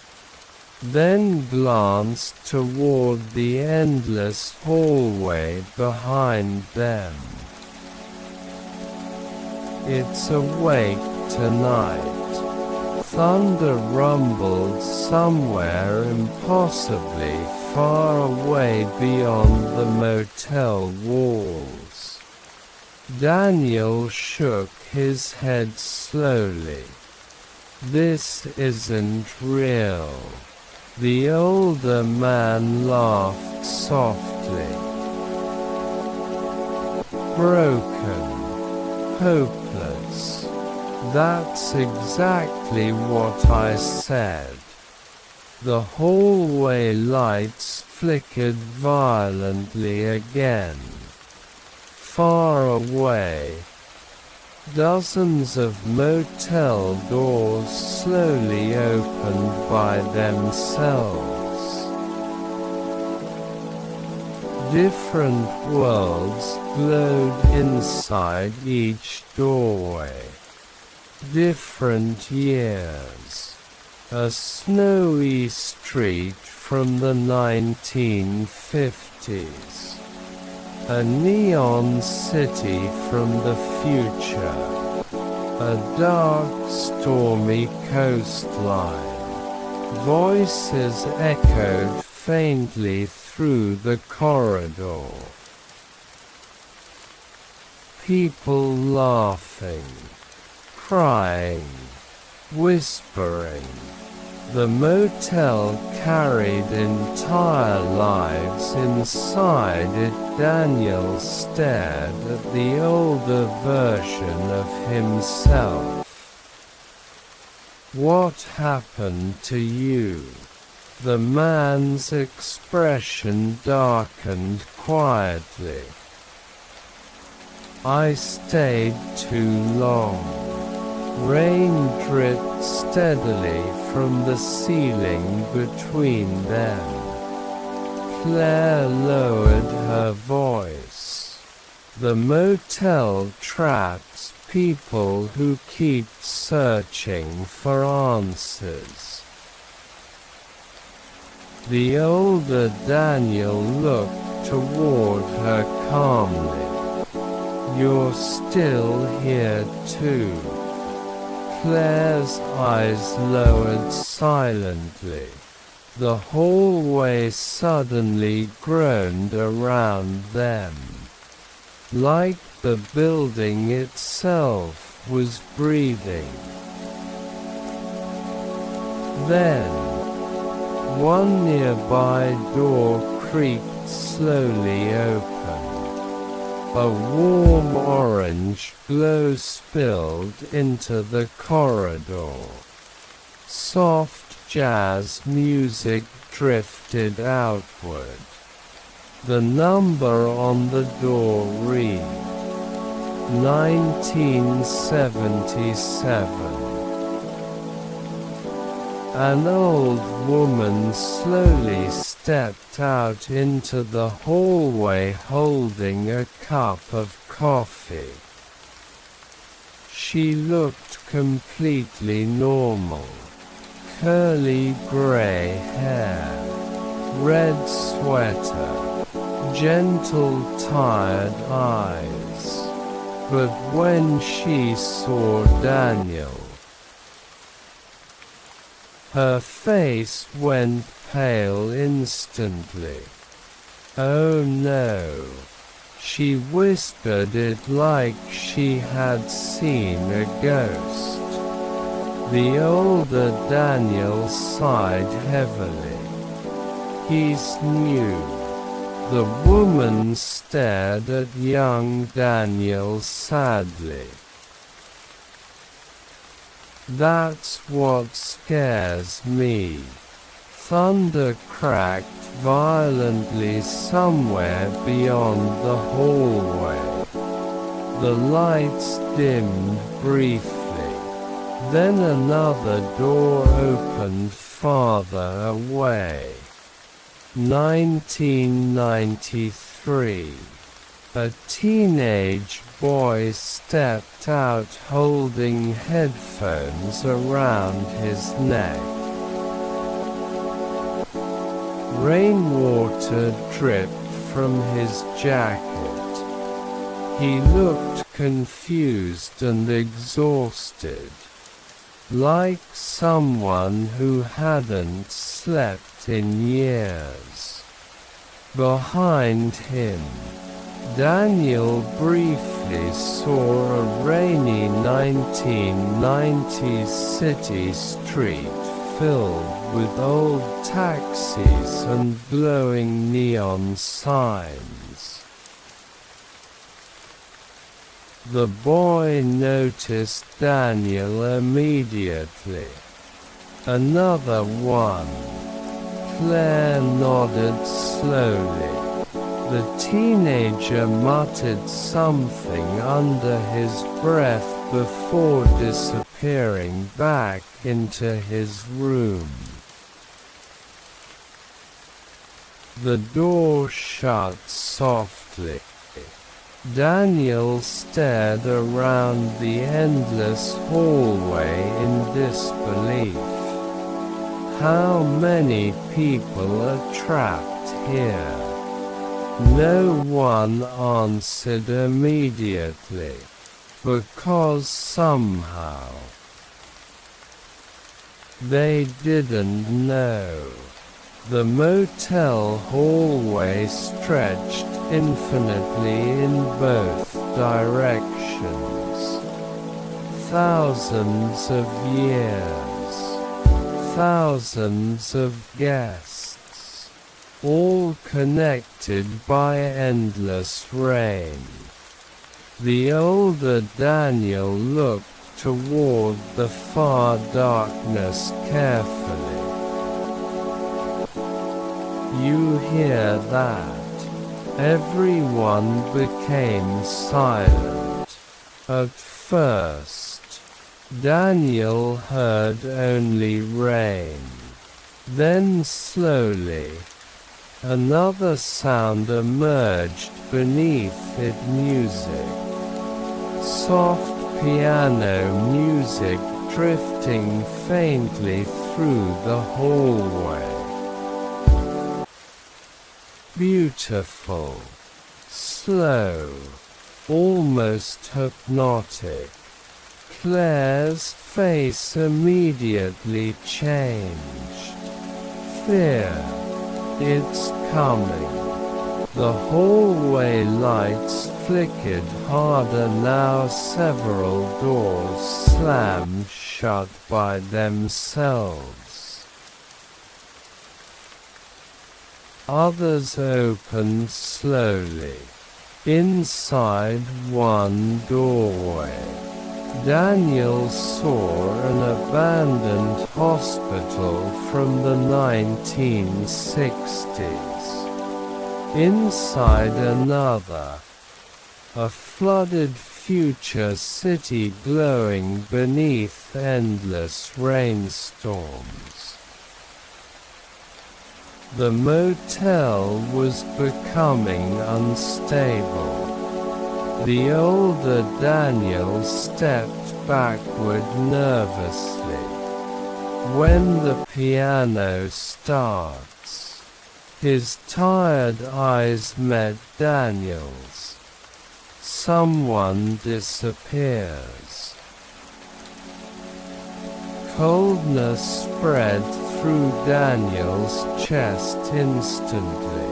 then glanced toward the endless hallway behind them. "It's awake tonight." Thunder rumbled somewhere impossibly far away beyond the motel walls. Daniel shook his head slowly. "This isn't real." The older man laughed softly. "Broken. Hopeless. That's exactly what I said." The hallway lights flickered violently again. Far away, dozens of motel doors slowly opened by themselves. Different worlds glowed inside each doorway. Different years. A snowy street from the 1950s. A neon city from the future. A dark, stormy coastline. Voices echoed faintly through the corridor. People laughing, crying, whispering. The motel carried entire lives inside it. Daniel stared at the older version of himself. "What happened to you?" The man's expression darkened quietly. "I stayed too long." Rain dripped steadily from the ceiling between them. Claire lowered her voice. The motel traps people who keep searching for answers. The older Daniel looked toward her calmly. "You're still here too." Claire's eyes lowered silently. The hallway suddenly groaned around them, like the building itself was breathing. Then, one nearby door creaked slowly open. A warm orange glow spilled into the corridor. Soft jazz music drifted outward. The number on the door read 1977. An old woman slowly stepped out into the hallway holding a cup of coffee. She looked completely normal. Curly gray hair, red sweater, gentle tired eyes. But when she saw Daniel, her face went pale instantly. "Oh no," she whispered it like she had seen a ghost. The older Daniel sighed heavily. "He's new." The woman stared at young Daniel sadly. "That's what scares me." Thunder cracked violently somewhere beyond the hallway. The lights dimmed briefly. Then another door opened farther away. 1993. A teenage boy stepped out holding headphones around his neck. Rainwater dripped from his jacket. He looked confused and exhausted, like someone who hadn't slept in years. Behind him, Daniel briefly saw a rainy 1990s city street filled with old taxis and glowing neon signs. The boy noticed Daniel immediately. "Another one." Claire nodded slowly. The teenager muttered something under his breath before disappearing back into his room. The door shut softly. Daniel stared around the endless hallway in disbelief. How many people are trapped here? No one answered immediately, because somehow they didn't know. The motel hallway stretched infinitely in both directions. Thousands of years, thousands of guests, all connected by endless rain. The older Daniel looked toward the far darkness carefully. "You hear that?" Everyone became silent. At first, Daniel heard only rain. Then slowly, Another sound emerged beneath it, music. Soft piano music drifting faintly through the hallway. Beautiful, slow, almost hypnotic. Claire's face immediately changed. Fear. It's coming. The hallway lights flickered harder now. Several doors slammed shut by themselves. Others opened slowly. Inside one doorway, Daniel saw an abandoned hospital from the 1960s. Inside another, a flooded future city glowing beneath endless rainstorms. The motel was becoming unstable. The older Daniel stepped backward nervously. When the piano starts, his tired eyes met Daniel's. Someone disappears. Coldness spread through Daniel's chest instantly.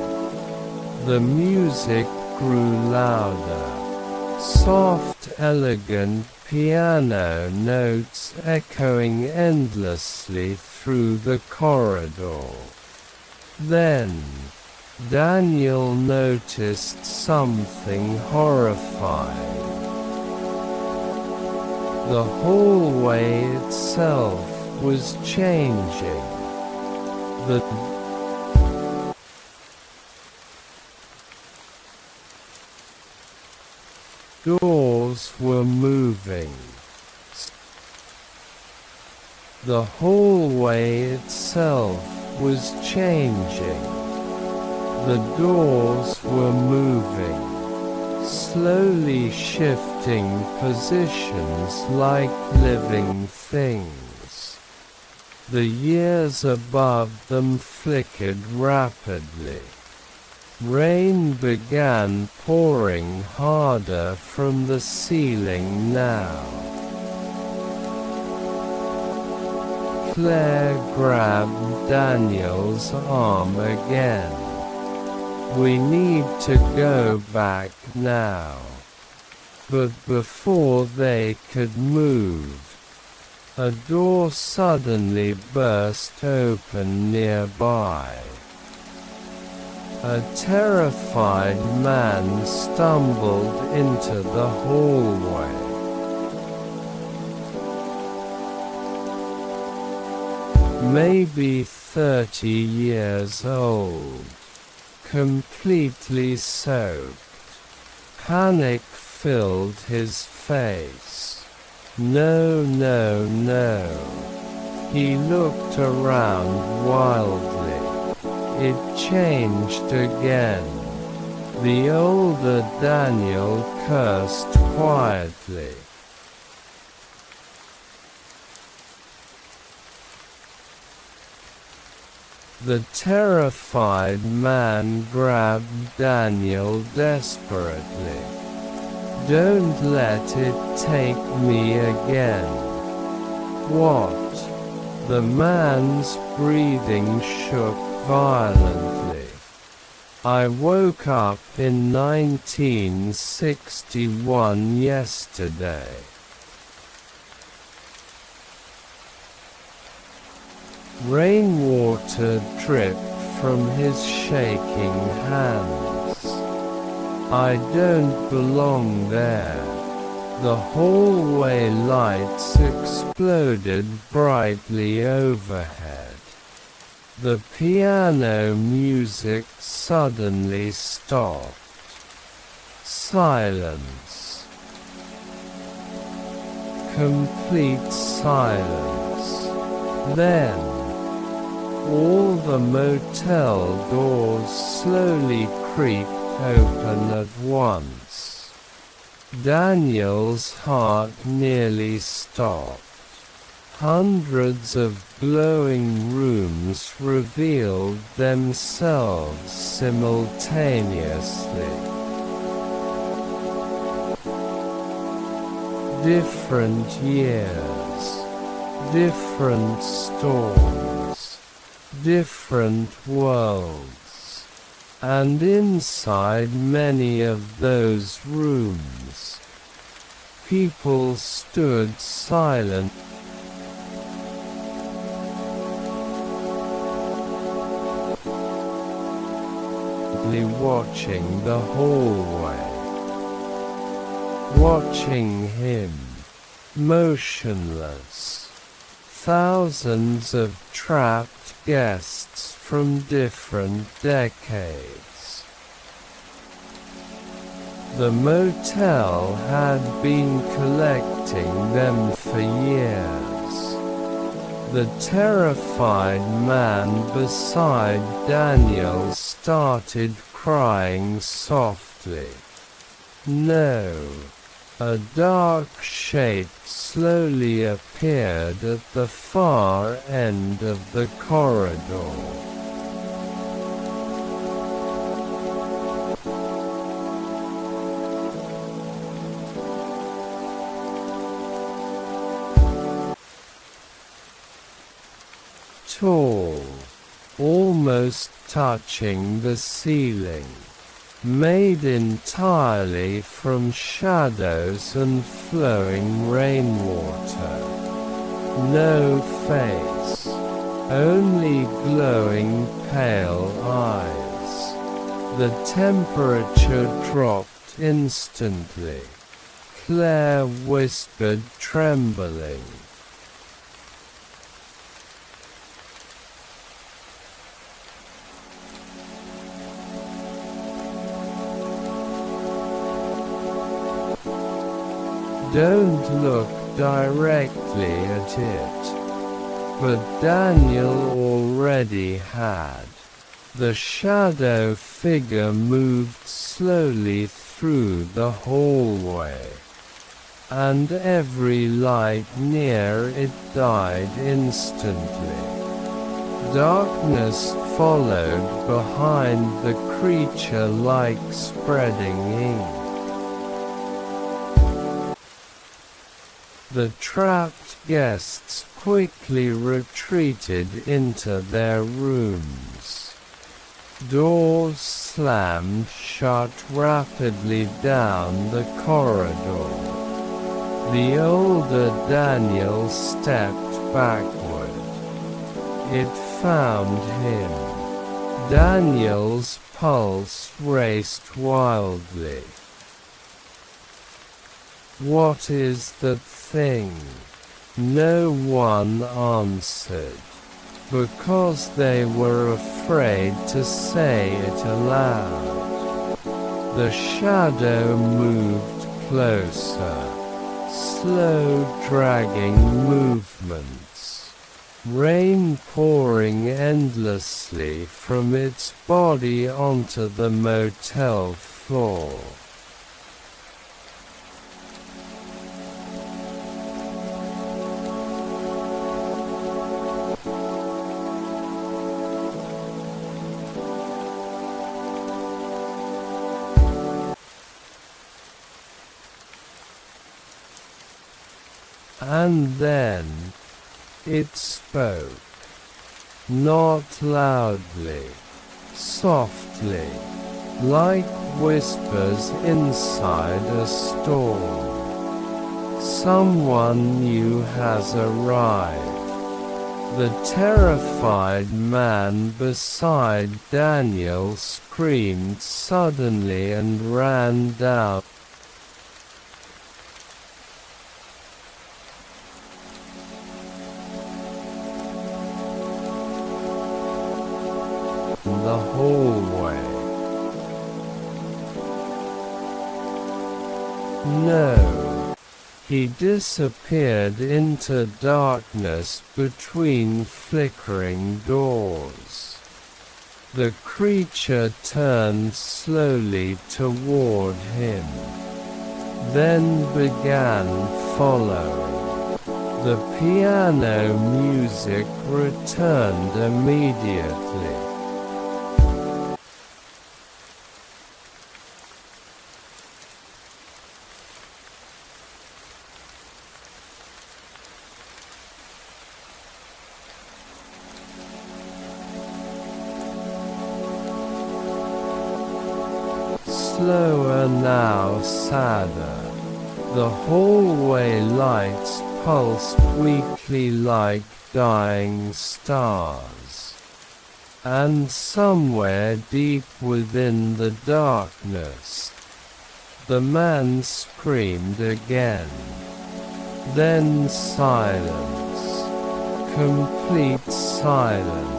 The music grew louder. Soft, elegant piano notes echoing endlessly through the corridor. Then, Daniel noticed something horrifying. The hallway itself was changing. The doors were moving. The hallway itself was changing. The doors were moving, slowly shifting positions like living things. The years above them flickered rapidly. Rain began pouring harder from the ceiling now. Claire grabbed Daniel's arm again. We need to go back now. But before they could move, a door suddenly burst open nearby. A terrified man stumbled into the hallway. Maybe 30 years old, completely soaked. Panic filled his face. No, no, no. He looked around wildly. It changed again. The older Daniel cursed quietly. The terrified man grabbed Daniel desperately. Don't let it take me again. What? The man's breathing shook violently. I woke up in 1961 yesterday. Rainwater dripped from his shaking hands. I don't belong there. The hallway lights exploded brightly overhead. The piano music suddenly stopped. Silence. Complete silence. Then, All the motel doors slowly creaked open at once. Daniel's heart nearly stopped. Hundreds of glowing rooms revealed themselves simultaneously. Different years, different storms, different worlds, and inside many of those rooms, people stood silent, watching the hallway, watching him, motionless. Thousands of trapped guests from different decades. The motel had been collecting them for years. The terrified man beside Daniel started crying softly. No. A dark shape slowly appeared at the far end of the corridor. Tall, almost touching the ceiling, made entirely from shadows and flowing rainwater. No face, only glowing pale eyes. The temperature dropped instantly. Claire whispered, trembling. Don't look directly at it. But Daniel already had. The shadow figure moved slowly through the hallway, and every light near it died instantly. Darkness followed behind the creature like spreading ink. The trapped guests quickly retreated into their rooms. Doors slammed shut rapidly down the corridor. The older Daniel stepped backward. It found him. Daniel's pulse raced wildly. What is that thing? No one answered, because they were afraid to say it aloud. The shadow moved closer, slow dragging movements, rain pouring endlessly from its body onto the motel floor. And then, it spoke. Not loudly, softly, like whispers inside a storm. Someone new has arrived. The terrified man beside Daniel screamed suddenly and ran down the hallway. No, He disappeared into darkness between flickering doors. The creature turned slowly toward him, then began following. The piano music returned immediately. Slower now, sadder. The hallway lights pulsed weakly like dying stars. And somewhere deep within the darkness, the man screamed again. Then silence. Complete silence.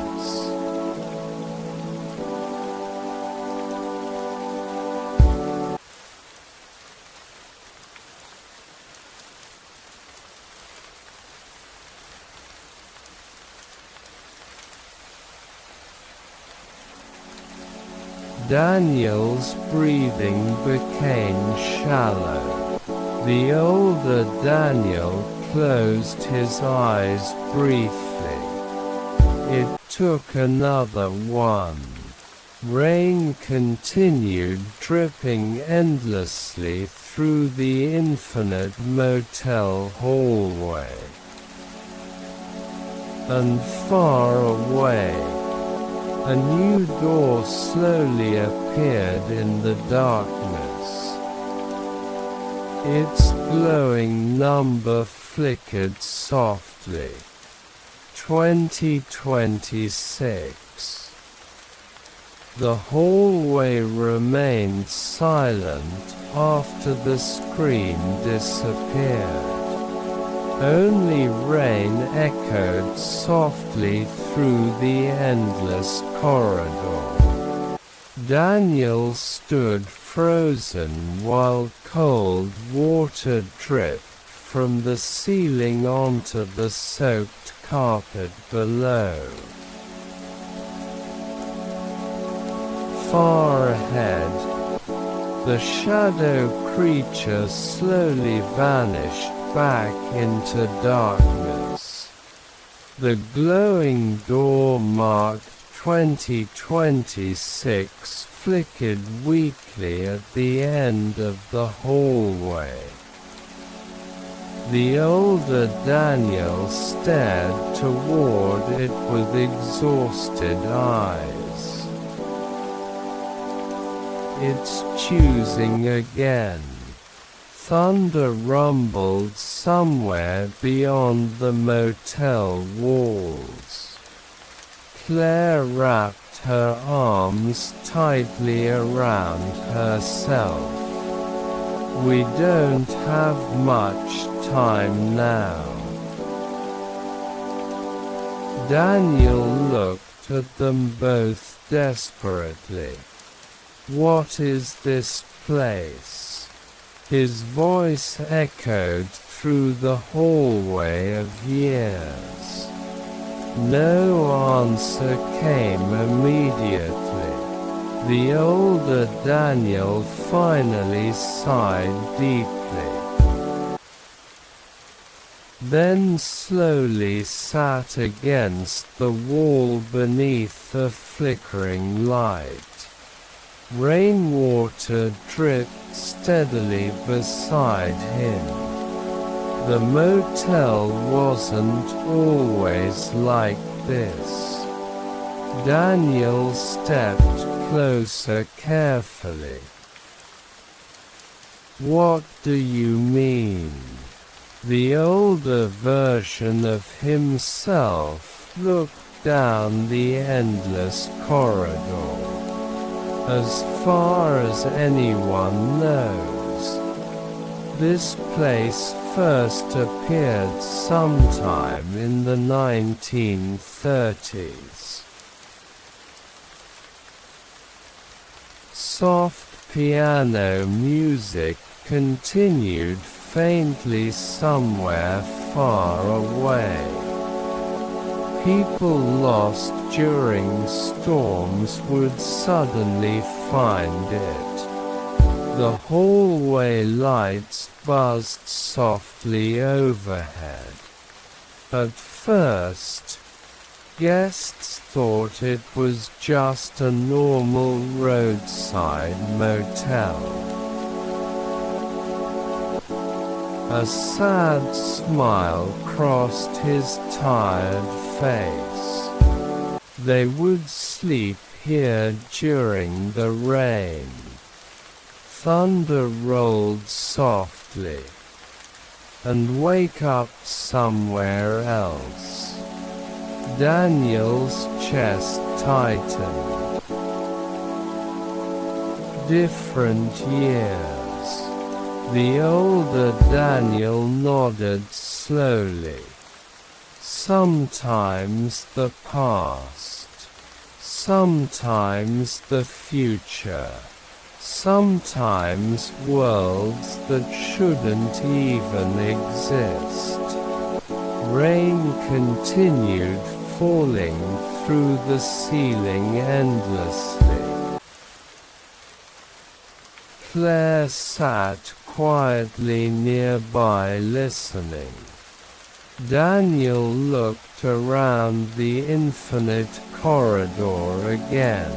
Daniel's breathing became shallow. The older Daniel closed his eyes briefly. It took another one. Rain continued dripping endlessly through the infinite motel hallway. And far away, a new door slowly appeared in the darkness. Its glowing number flickered softly. 2026. The hallway remained silent after the scream disappeared. Only rain echoed softly through the endless corridor. Daniel stood frozen while cold water dripped from the ceiling onto the soaked carpet below. Far ahead, the shadow creature slowly vanished back into darkness. The glowing door marked 2026 flickered weakly at the end of the hallway. The older Daniel stared toward it with exhausted eyes. It's choosing again. Thunder rumbled somewhere beyond the motel walls. Claire wrapped her arms tightly around herself. We don't have much time now. Daniel looked at them both desperately. What is this place? His voice echoed through the hallway of years. No answer came immediately. The older Daniel finally sighed deeply. Then slowly sat against the wall beneath the flickering light. Rainwater dripped steadily beside him. The motel wasn't always like this. Daniel stepped closer carefully. What do you mean? The older version of himself looked down the endless corridor. As far as anyone knows, this place first appeared sometime in the 1930s. Soft piano music continued faintly somewhere far away. People lost during storms would suddenly find it. The hallway lights buzzed softly overhead. At first, guests thought it was just a normal roadside motel. A sad smile crossed his tired face. They would sleep here during the rain. Thunder rolled softly, and wake up somewhere else. Daniel's chest tightened. Different years. The older Daniel nodded slowly. Sometimes the past, sometimes the future, sometimes worlds that shouldn't even exist. Rain continued falling through the ceiling endlessly. Claire sat quietly nearby listening. Daniel looked around the infinite corridor again.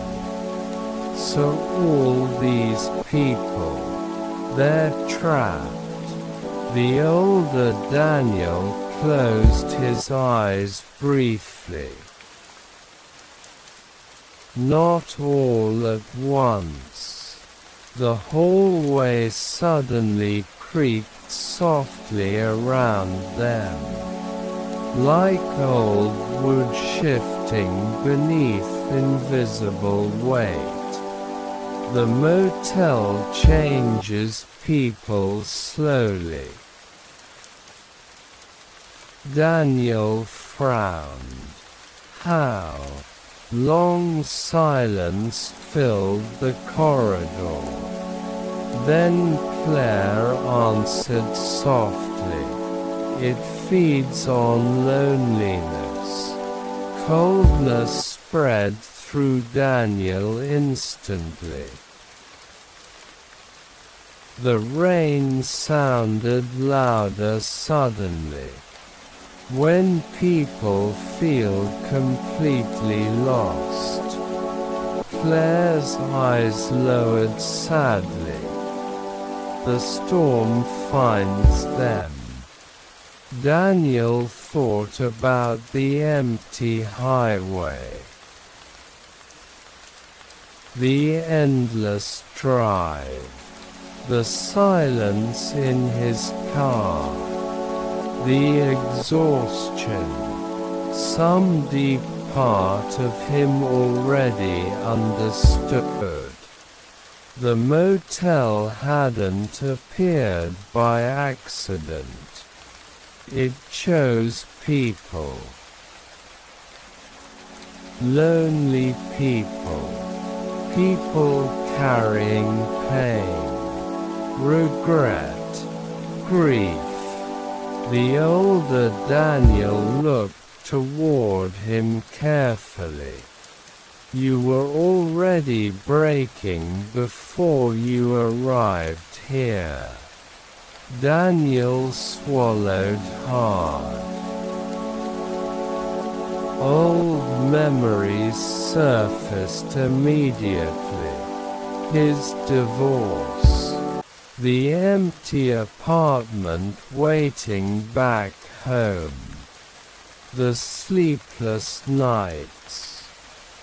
So all these people, they're trapped. The older Daniel closed his eyes briefly. Not all at once. The hallway suddenly creaked softly around them, like old wood shifting beneath invisible weight. The motel changes people slowly. Daniel frowned. How? Long silence filled the corridor. Then Claire answered softly. It feeds on loneliness. Coldness spread through Daniel instantly. The rain sounded louder suddenly. When people feel completely lost. Claire's eyes lowered sadly. The storm finds them. Daniel thought about the empty highway. The endless drive. The silence in his car. The exhaustion. Some deep part of him already understood. The motel hadn't appeared by accident. It chose people. Lonely people. People carrying pain, regret, grief. The older Daniel looked toward him carefully. You were already breaking before you arrived here. Daniel swallowed hard. Old memories surfaced immediately. His divorce. The empty apartment waiting back home. The sleepless nights.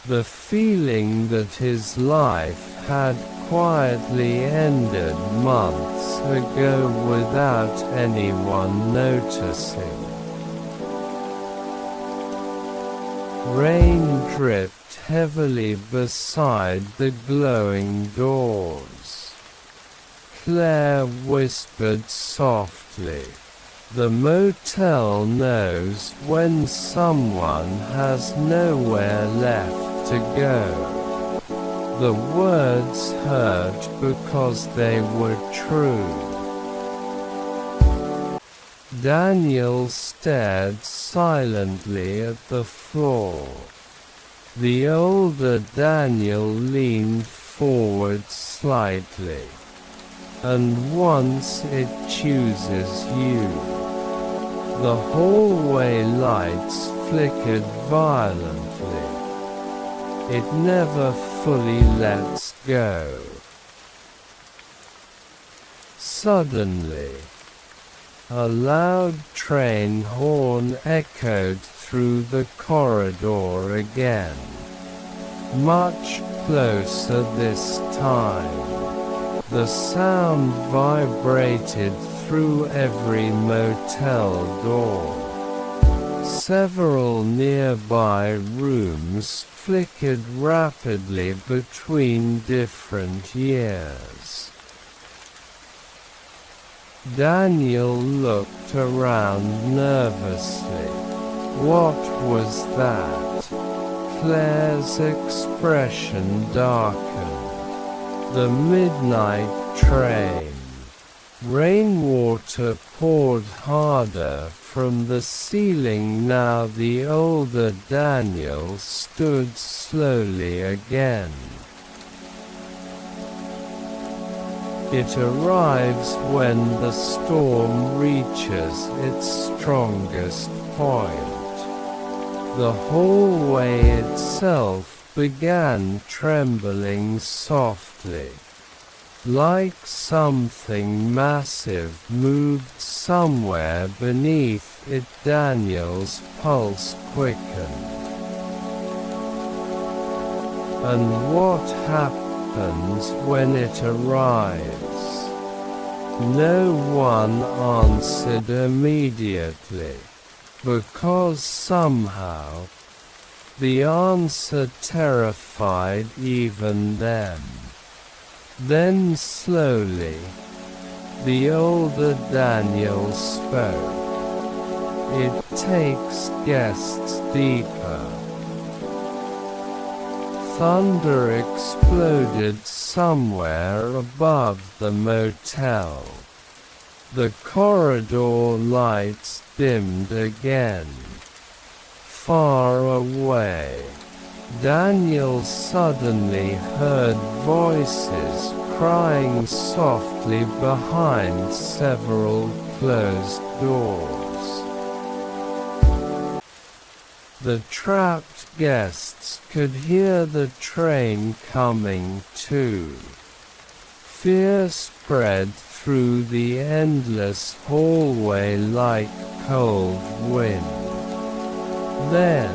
The feeling that his life had quietly ended months ago without anyone noticing. Rain dripped heavily beside the glowing doors. Claire whispered softly. The motel knows when someone has nowhere left to go. The words hurt because they were true. Daniel stared silently at the floor. The older Daniel leaned forward slightly. And once it chooses you. The hallway lights flickered violently. It never fully lets go. Suddenly, a loud train horn echoed through the corridor again. Much closer this time. The sound vibrated through every motel door. Several nearby rooms flickered rapidly between different years. Daniel looked around nervously. What was that? Claire's expression darkened. The midnight train. Rainwater poured harder from the ceiling. Now the older Daniel stood slowly again. It arrives when the storm reaches its strongest point. The hallway itself began trembling softly. Like something massive moved somewhere beneath it. Daniel's pulse quickened. And what happens when it arrives? No one answered immediately, because somehow the answer terrified even them. Then slowly, the older Daniel spoke. It takes guests deeper. Thunder exploded somewhere above the motel. The corridor lights dimmed again. Far away, Daniel suddenly heard voices crying softly behind several closed doors. The trapped guests could hear the train coming too. Fear spread through the endless hallway like cold wind. Then,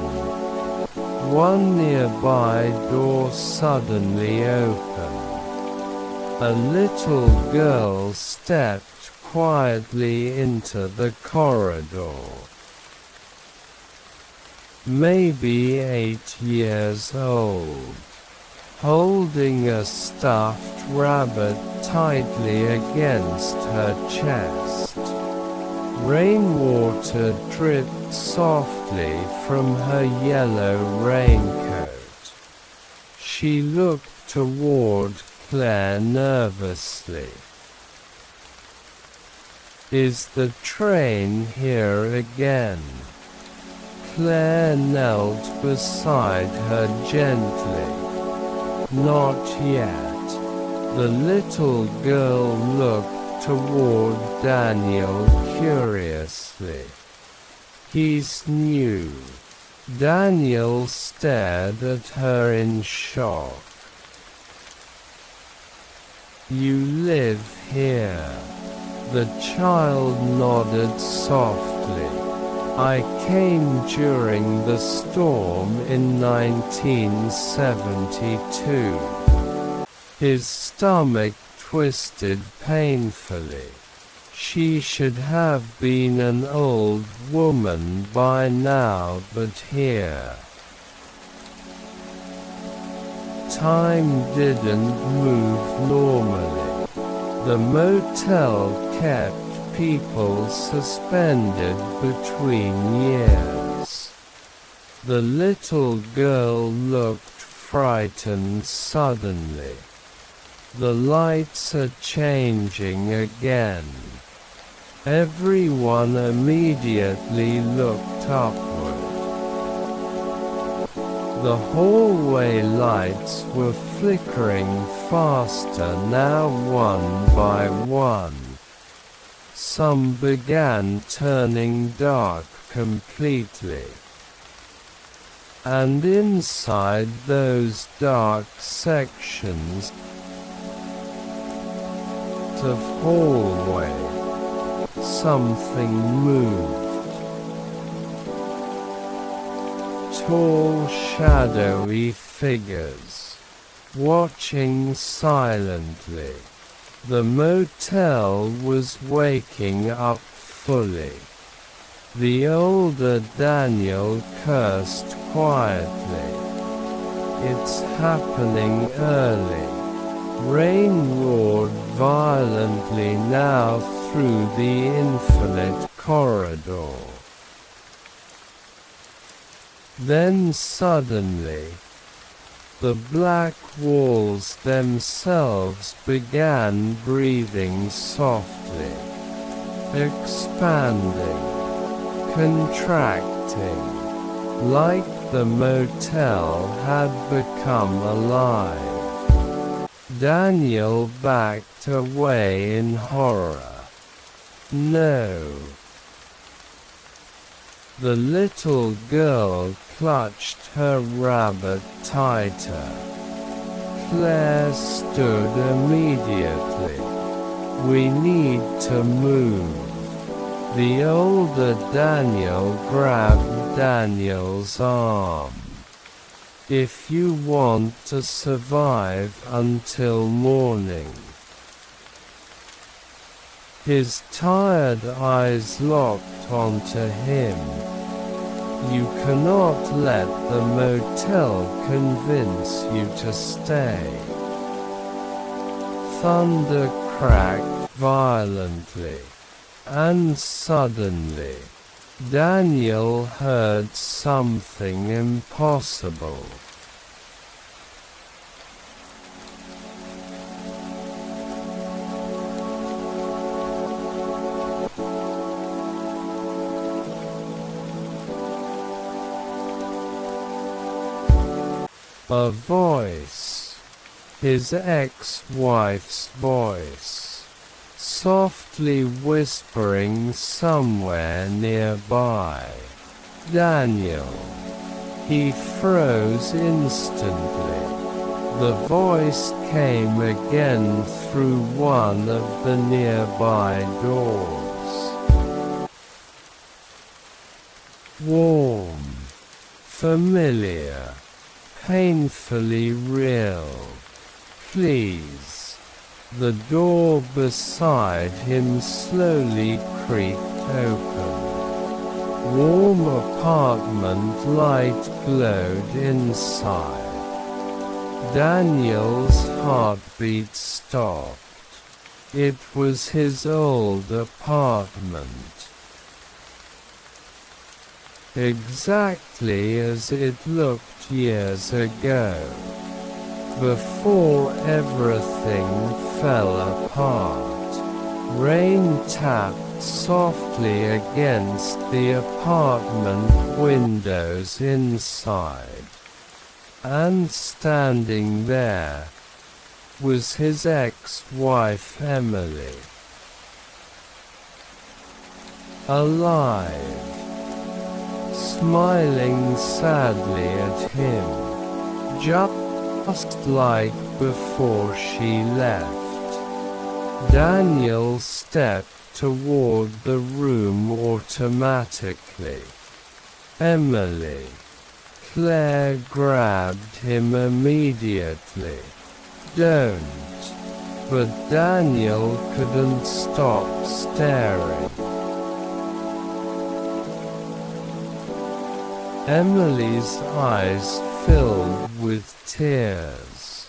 one nearby door suddenly opened. A little girl stepped quietly into the corridor. Maybe 8 years old, holding a stuffed rabbit tightly against her chest. Rainwater dripped softly from her yellow raincoat. She looked toward Claire nervously. Is the train here again? Claire knelt beside her gently. Not yet. The little girl looked toward Daniel curiously. He's new. Daniel stared at her in shock. You live here. The child nodded softly. I came during the storm in 1972. His stomach twisted painfully. She should have been an old woman by now, but here. Time didn't move normally. The motel kept people suspended between years. The little girl looked frightened suddenly. The lights are changing again. Everyone immediately looked upward. The hallway lights were flickering faster now, one by one. Some began turning dark completely. And inside those dark sections of hallway, something moved. Tall, shadowy figures, watching silently. The motel was waking up fully. The older Daniel cursed quietly. "It's happening early." Rain roared violently now through the infinite corridor. Then suddenly, the black walls themselves began breathing softly, expanding, contracting, like the motel had become alive. Daniel backed away in horror. No. The little girl clutched her rabbit tighter. Claire stood immediately. "We need to move." The older Daniel grabbed Daniel's arm. "If you want to survive until morning." His tired eyes locked onto him. "You cannot let the motel convince you to stay." Thunder cracked violently, and suddenly, Daniel heard something impossible. A voice. His ex-wife's voice. Softly whispering somewhere nearby. "Daniel." He froze instantly. The voice came again through one of the nearby doors. Warm. Familiar. Painfully real. "Please." The door beside him slowly creaked open. Warm apartment light glowed inside. Daniel's heartbeat stopped. It was his old apartment. Exactly as it looked years ago, before everything fell apart. Rain tapped softly against the apartment windows inside, and standing there was his ex-wife Emily. Alive. Smiling sadly at him, just like before she left. Daniel stepped toward the room automatically. "Emily." Claire grabbed him immediately. "Don't." But Daniel couldn't stop staring. Emily's eyes filled with tears.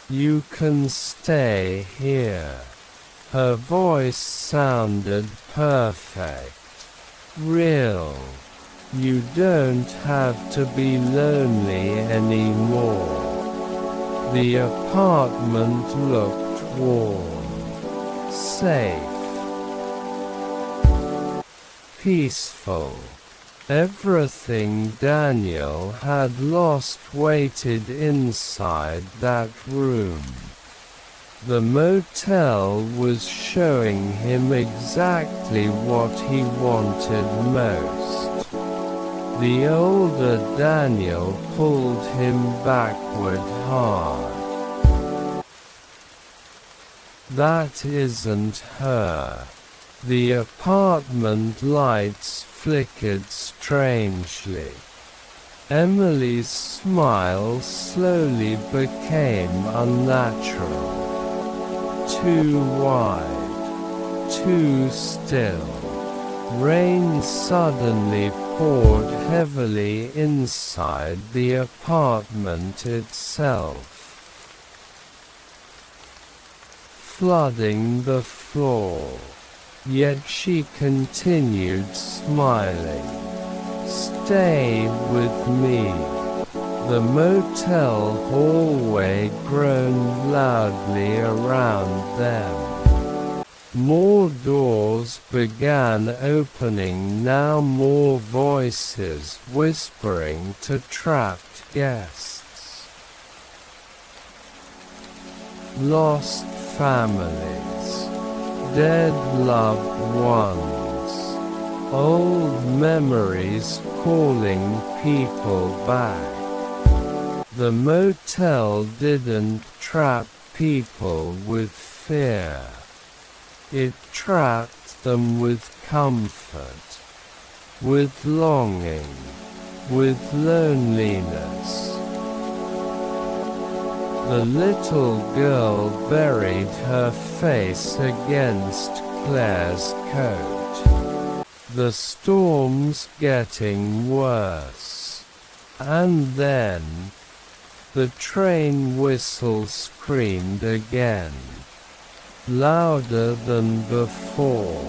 "You can stay here." Her voice sounded perfect. Real. "You don't have to be lonely anymore." The apartment looked warm, safe. peaceful. Everything Daniel had lost waited inside that room. The motel was showing him exactly what he wanted most. The older Daniel pulled him backward hard. That isn't her. The apartment lights flickered strangely. Emily's smile slowly became unnatural. Too wide, too still. Rain suddenly poured heavily inside the apartment itself, flooding the floor. Yet she continued smiling. "Stay with me." The motel hallway groaned loudly around them. More doors began opening, now more voices whispering to trapped guests. Lost families, dead loved ones, old memories calling people back. The motel didn't trap people with fear. It trapped them with comfort, with longing, with loneliness. The little girl buried her face against Claire's coat. The storm's getting worse. And then, the train whistle screamed again. Louder than before.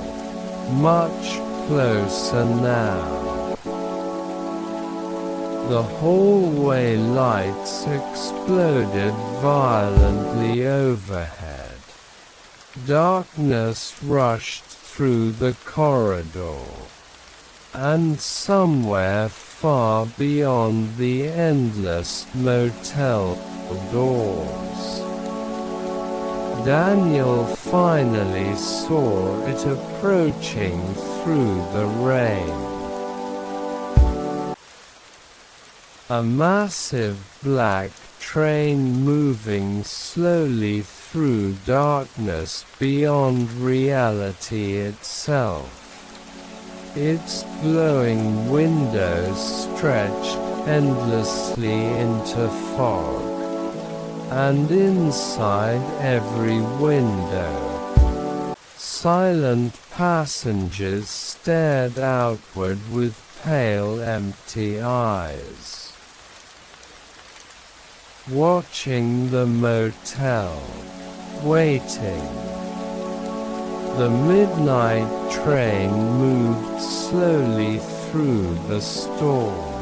Much closer now. The hallway lights exploded violently overhead. Darkness rushed through the corridor. And somewhere far beyond the endless motel doors, Daniel finally saw it approaching through the rain. A massive black train moving slowly through darkness beyond reality itself. Its glowing windows stretched endlessly into fog, and inside every window, silent passengers stared outward with pale, empty eyes, watching the motel, waiting. The midnight train moved slowly through the storm.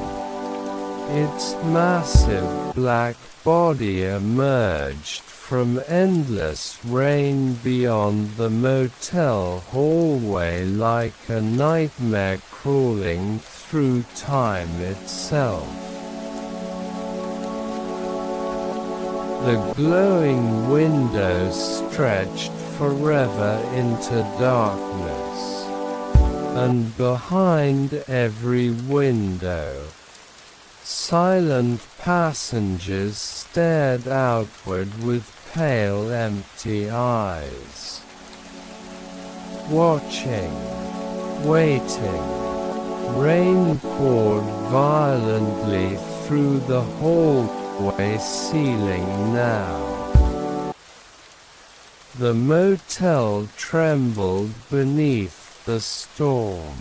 Its massive black body emerged from endless rain beyond the motel hallway like a nightmare crawling through time itself. The glowing windows stretched forever into darkness, and behind every window, silent passengers stared outward with pale, empty eyes, watching, waiting. Rain poured violently through the hallway ceiling now. The motel trembled beneath the storm.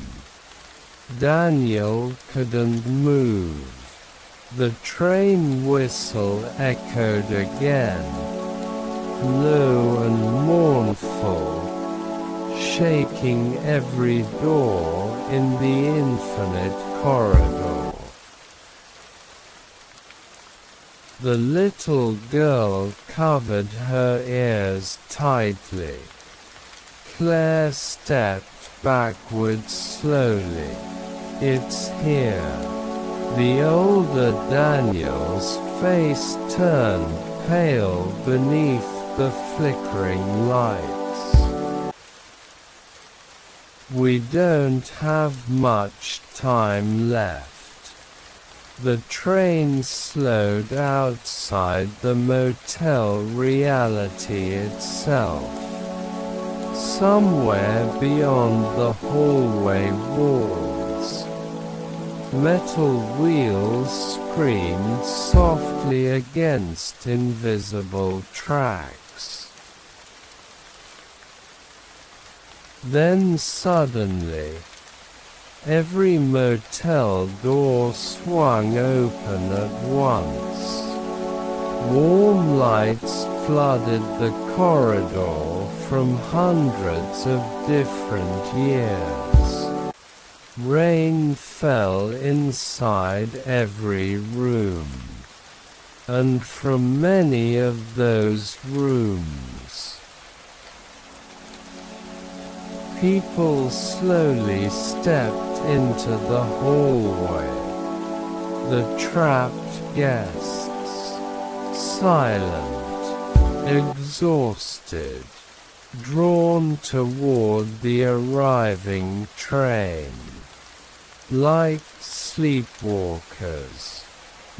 Daniel couldn't move. The train whistle echoed again, low and mournful, shaking every door in the infinite corridor. The little girl covered her ears tightly. Claire stepped backward slowly. "It's here." The older Daniel's face turned pale beneath the flickering lights. "We don't have much time left." The train slowed outside the motel reality itself. Somewhere beyond the hallway walls, metal wheels screamed softly against invisible tracks. Then suddenly, every motel door swung open at once. Warm lights flooded the corridor from hundreds of different years. Rain fell inside every room, and from many of those rooms, people slowly stepped into the hallway. The trapped guests, silent, exhausted, drawn toward the arriving train. Like sleepwalkers,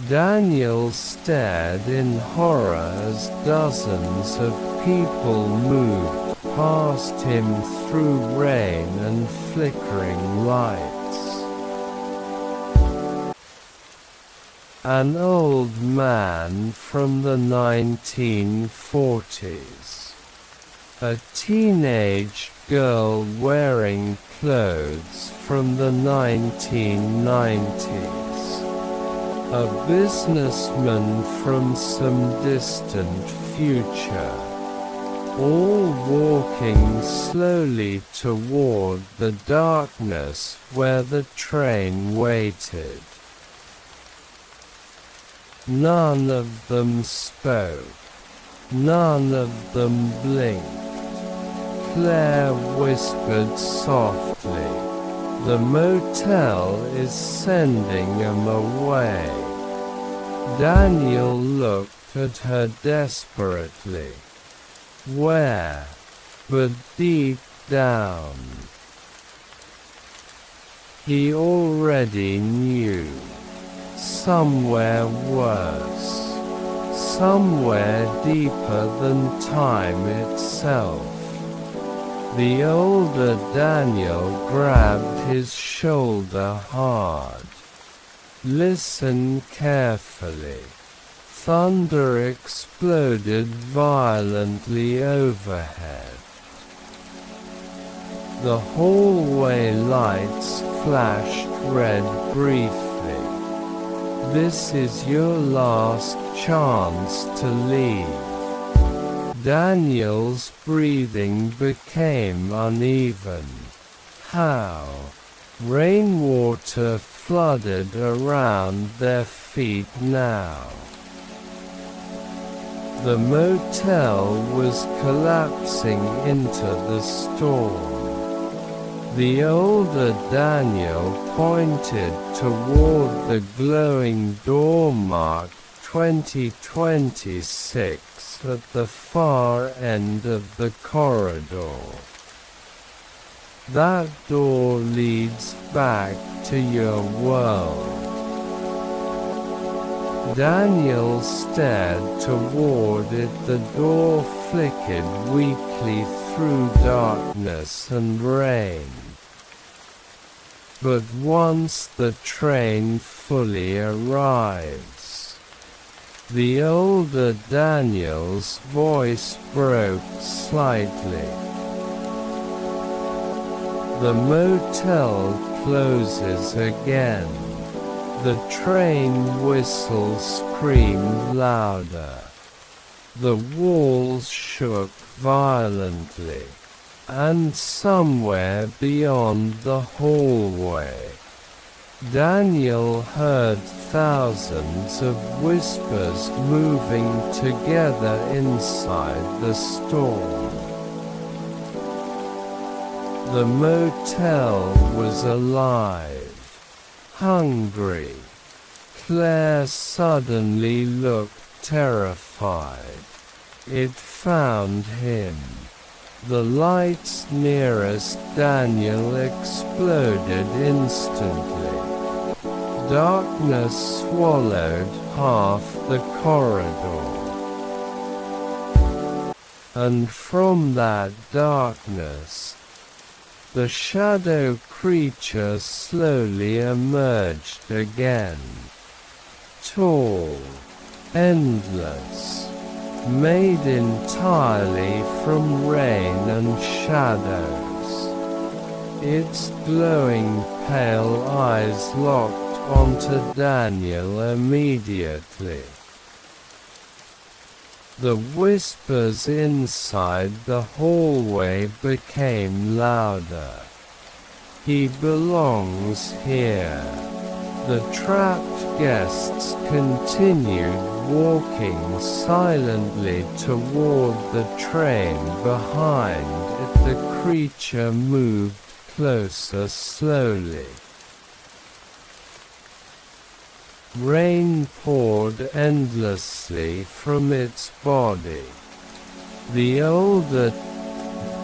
Daniel stared in horror as dozens of people moved past him through rain and flickering lights. An old man from the 1940s. A teenage girl wearing clothes from the 1990s. A businessman from some distant future. All walking slowly toward the darkness where the train waited. None of them spoke. None of them blinked. Claire whispered softly, "The motel is sending 'em away." Daniel looked at her desperately. Where? But deep down, he already knew. Somewhere worse. Somewhere deeper than time itself. The older Daniel grabbed his shoulder hard. "Listen carefully." Thunder exploded violently overhead. The hallway lights flashed red briefly. "This is your last chance to leave." Daniel's breathing became uneven. How? Rainwater flooded around their feet now. The motel was collapsing into the storm. The older Daniel pointed toward the glowing door marked 2026 at the far end of the corridor. "That door leads back to your world." Daniel stared toward it. The door flickered weakly through darkness and rain. But once the train fully arrives, the older Daniel's voice broke slightly. The motel closes again. The train whistle screamed louder. The walls shook violently. And somewhere beyond the hallway, Daniel heard thousands of whispers moving together inside the storm. The motel was alive, hungry. Claire suddenly looked terrified. It found him. The lights nearest Daniel exploded instantly. Darkness swallowed half the corridor. And from that darkness, the shadow creature slowly emerged again. Tall, endless, made entirely from rain and shadows. Its glowing pale eyes locked onto Daniel immediately. The whispers inside the hallway became louder. He belongs here. The trapped guests continued walking silently toward the train behind it. The creature moved closer slowly. Rain poured endlessly from its body. The older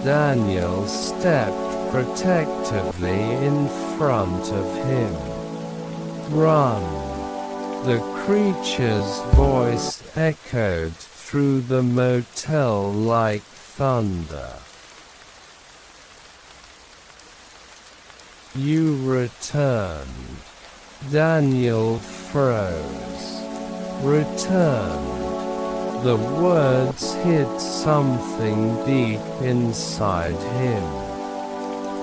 Daniel stepped protectively in front of him. "Run!" The creature's voice echoed through the motel like thunder. "You returned." Daniel froze. "Returned." The words hit something deep inside him.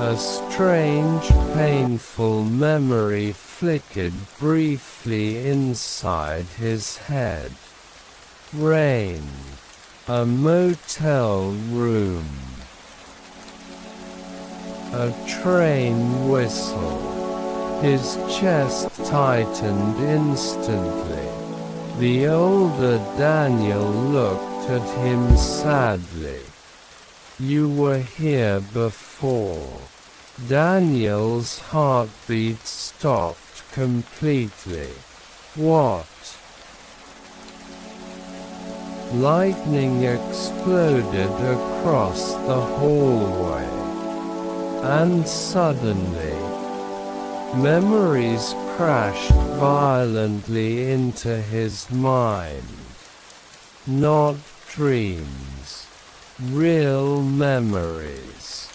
A strange, painful memory flickered briefly inside his head. Rain. A motel room. A train whistle. His chest tightened instantly. The older Daniel looked at him sadly. "You were here before." Daniel's heartbeat stopped completely. "What?" Lightning exploded across the hallway. And suddenly, memories crashed violently into his mind. Not dreams. Real memories.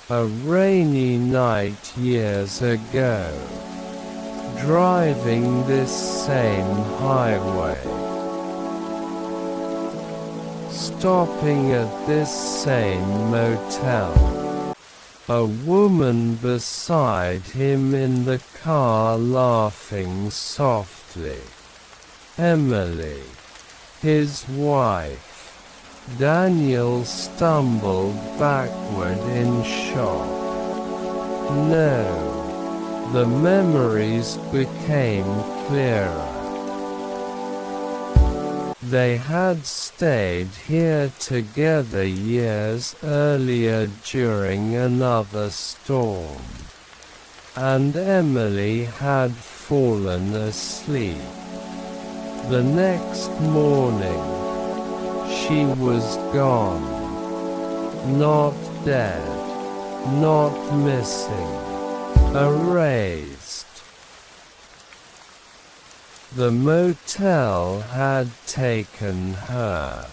A rainy night years ago. Driving this same highway. Stopping at this same motel. A woman beside him in the car laughing softly. Emily. His wife. Daniel stumbled backward in shock. No. The memories became clearer. They had stayed here together years earlier during another storm. And Emily had fallen asleep. The next morning, she was gone. Not dead. Not missing. Erased. The motel had taken her.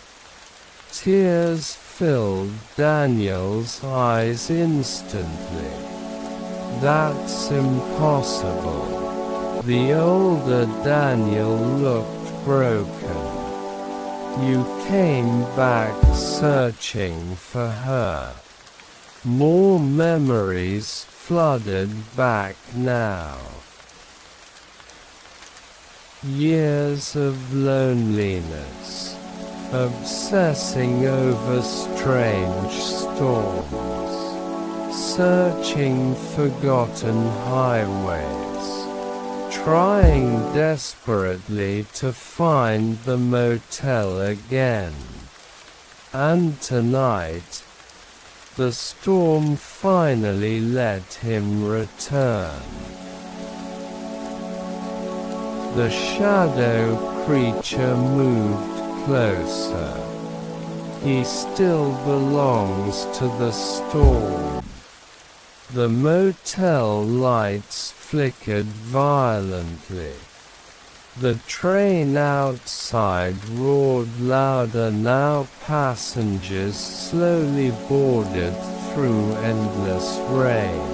Tears filled Daniel's eyes instantly. "That's impossible." The older Daniel looked broken. "You came back searching for her." More memories flooded back now. Years of loneliness, obsessing over strange storms, searching forgotten highways, trying desperately to find the motel again. And tonight, The storm finally let him return. The shadow creature moved closer. He still belongs to the storm. The motel lights flickered violently. The train outside roared louder now. Passengers slowly boarded through endless rain.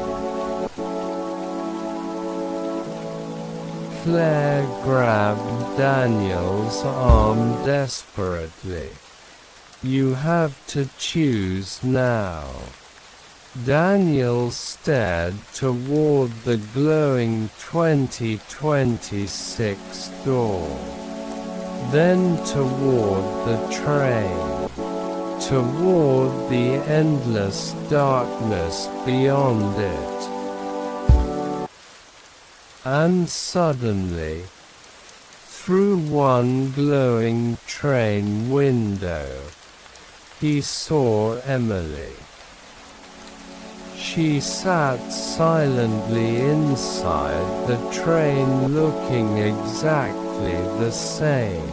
Claire grabbed Daniel's arm desperately. "You have to choose now." Daniel stared toward the glowing 2026 door, then toward the train, toward the endless darkness beyond it. And suddenly, through one glowing train window, he saw Emily. She sat silently inside the train, looking exactly the same.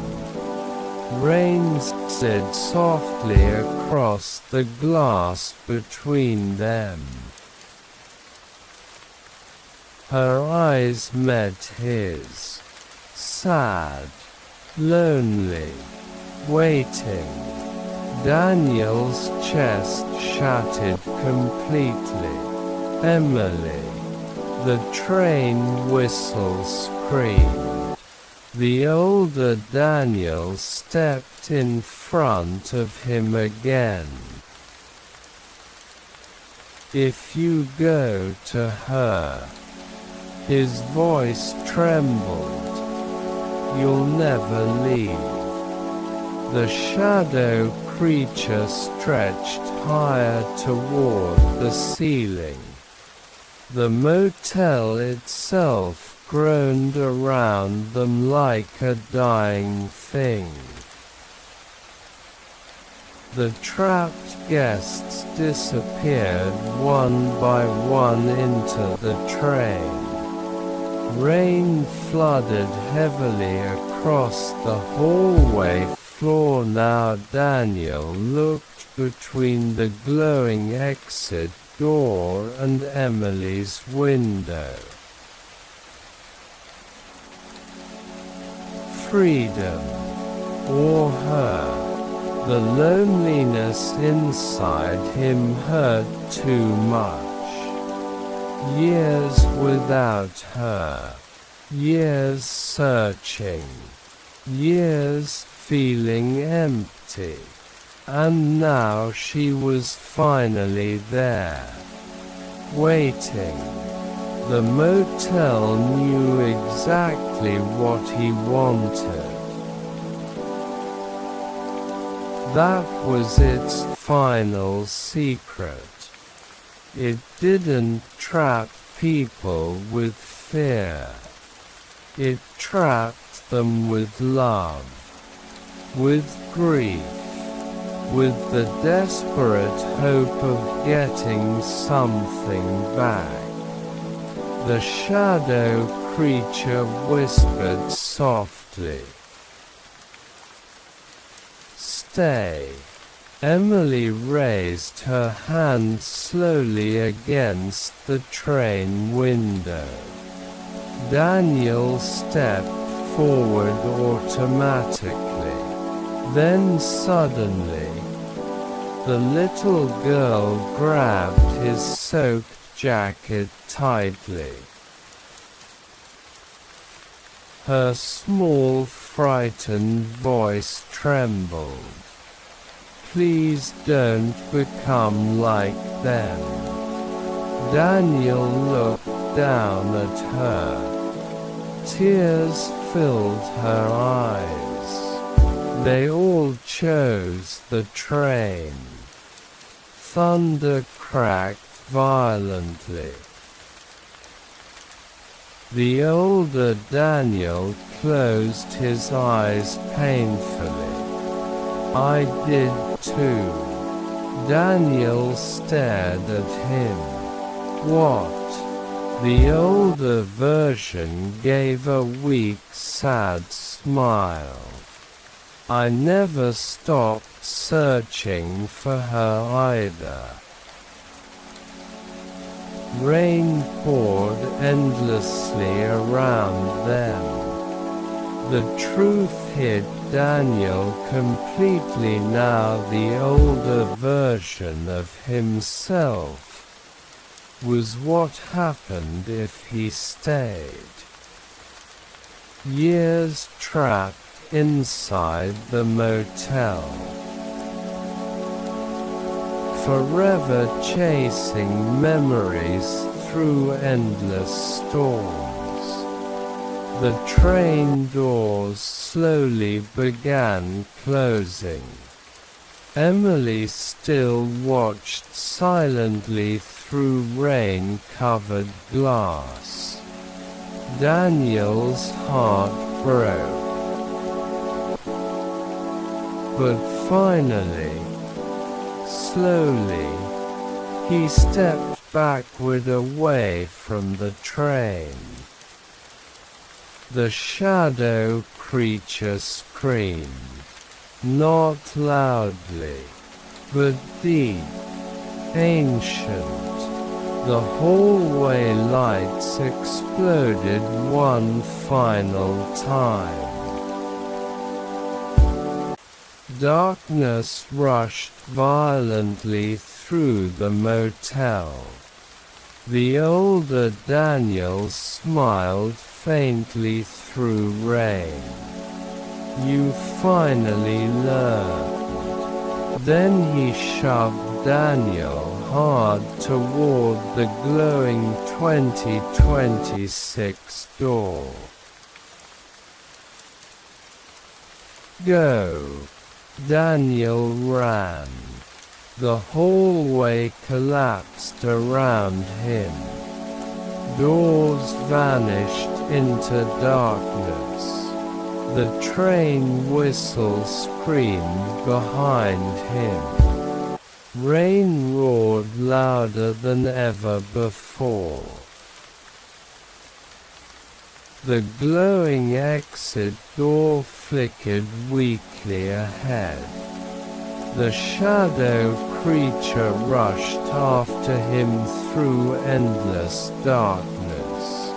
Rain slid softly across the glass between them. Her eyes met his, sad, lonely, waiting. Daniel's chest shattered completely. "Emily." The train whistle screamed. The older Daniel stepped in front of him again. "If you go to her," his voice trembled, "you'll never leave." The shadow creature stretched higher toward the ceiling. The motel itself groaned around them like a dying thing. The trapped guests disappeared one by one into the train. Rain flooded heavily across the hallway floor. Now Daniel looked between the glowing exit door and Emily's window. Freedom, or her. The loneliness inside him hurt too much. Years without her. Years searching. Years feeling empty. And now she was finally there, waiting. The motel knew exactly what he wanted. That was its final secret. It didn't trap people with fear. It trapped them with love, with grief, with the desperate hope of getting something back. The shadow creature whispered softly, "Stay." Emily raised her hand slowly against the train window. Daniel stepped forward automatically. Then suddenly, the little girl grabbed his soaked jacket tightly. Her small, frightened voice trembled. "Please don't become like them." Daniel looked down at her. Tears filled her eyes. They all chose the train. Thunder cracked violently. The older Daniel closed his eyes painfully. "I did too." Daniel stared at him. What? The older version gave a weak, sad smile. I never stopped searching for her either. Rain poured endlessly around them. The truth hit Daniel completely now. The older version of himself was what happened if he stayed. Years trapped inside the motel. Forever chasing memories through endless storms. The train doors slowly began closing. Emily still watched silently through rain-covered glass. Daniel's heart broke. But finally, slowly, he stepped backward away from the train. The shadow creature screamed, not loudly, but deep, ancient. The hallway lights exploded one final time. Darkness rushed violently through the motel. The older Daniel smiled faintly through rain. You finally learned. Then he shoved Daniel hard toward the glowing 2026 door. Go. Daniel ran. The hallway collapsed around him. Doors vanished into darkness. The train whistle screamed behind him. Rain roared louder than ever before. The glowing exit door flickered weakly ahead. The shadow creature rushed after him through endless darkness.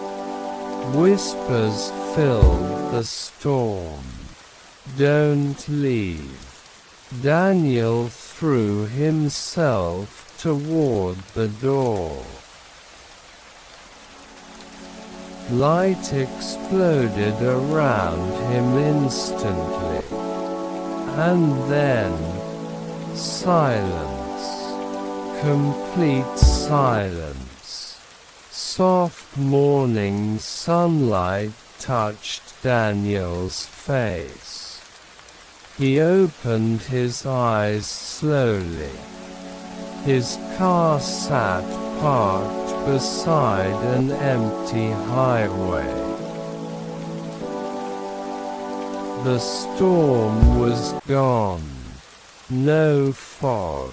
Whispers filled the storm. Don't leave. Daniel threw himself toward the door. Light exploded around him instantly. And then, silence. Complete silence. Soft morning sunlight touched Daniel's face. He opened his eyes slowly. His car sat parked beside an empty highway. The storm was gone. No fog,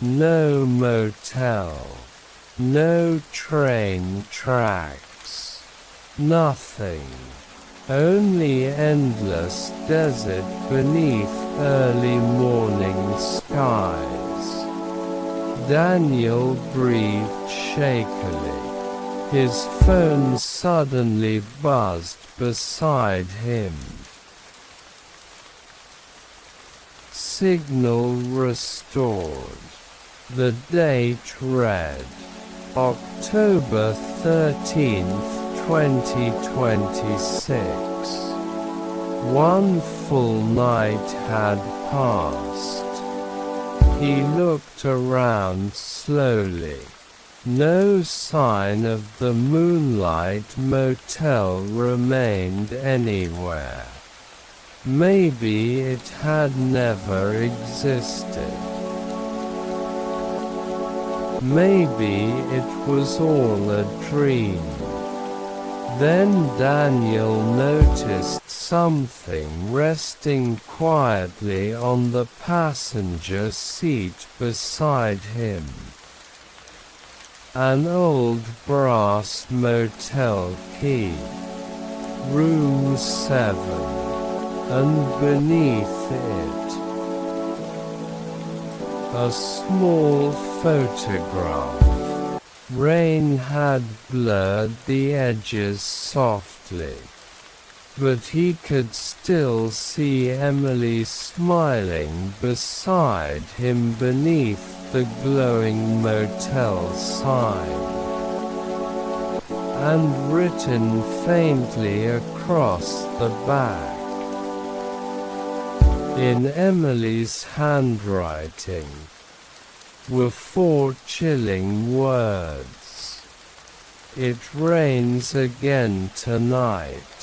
no motel, no train tracks, nothing. Only endless desert beneath early morning skies. Daniel breathed shakily. His phone suddenly buzzed beside him. Signal restored. The date read October 13th, 2026. One full night had passed. He looked around slowly. No sign of the Moonlight Motel remained anywhere. Maybe it had never existed. Maybe it was all a dream. Then Daniel noticed something resting quietly on the passenger seat beside him. An old brass motel key. Room 7. And beneath it, a small photograph. Rain had blurred the edges softly, but he could still see Emily smiling beside him beneath the glowing motel sign. And written faintly across the back, in Emily's handwriting, were 4 chilling words. It rains again tonight.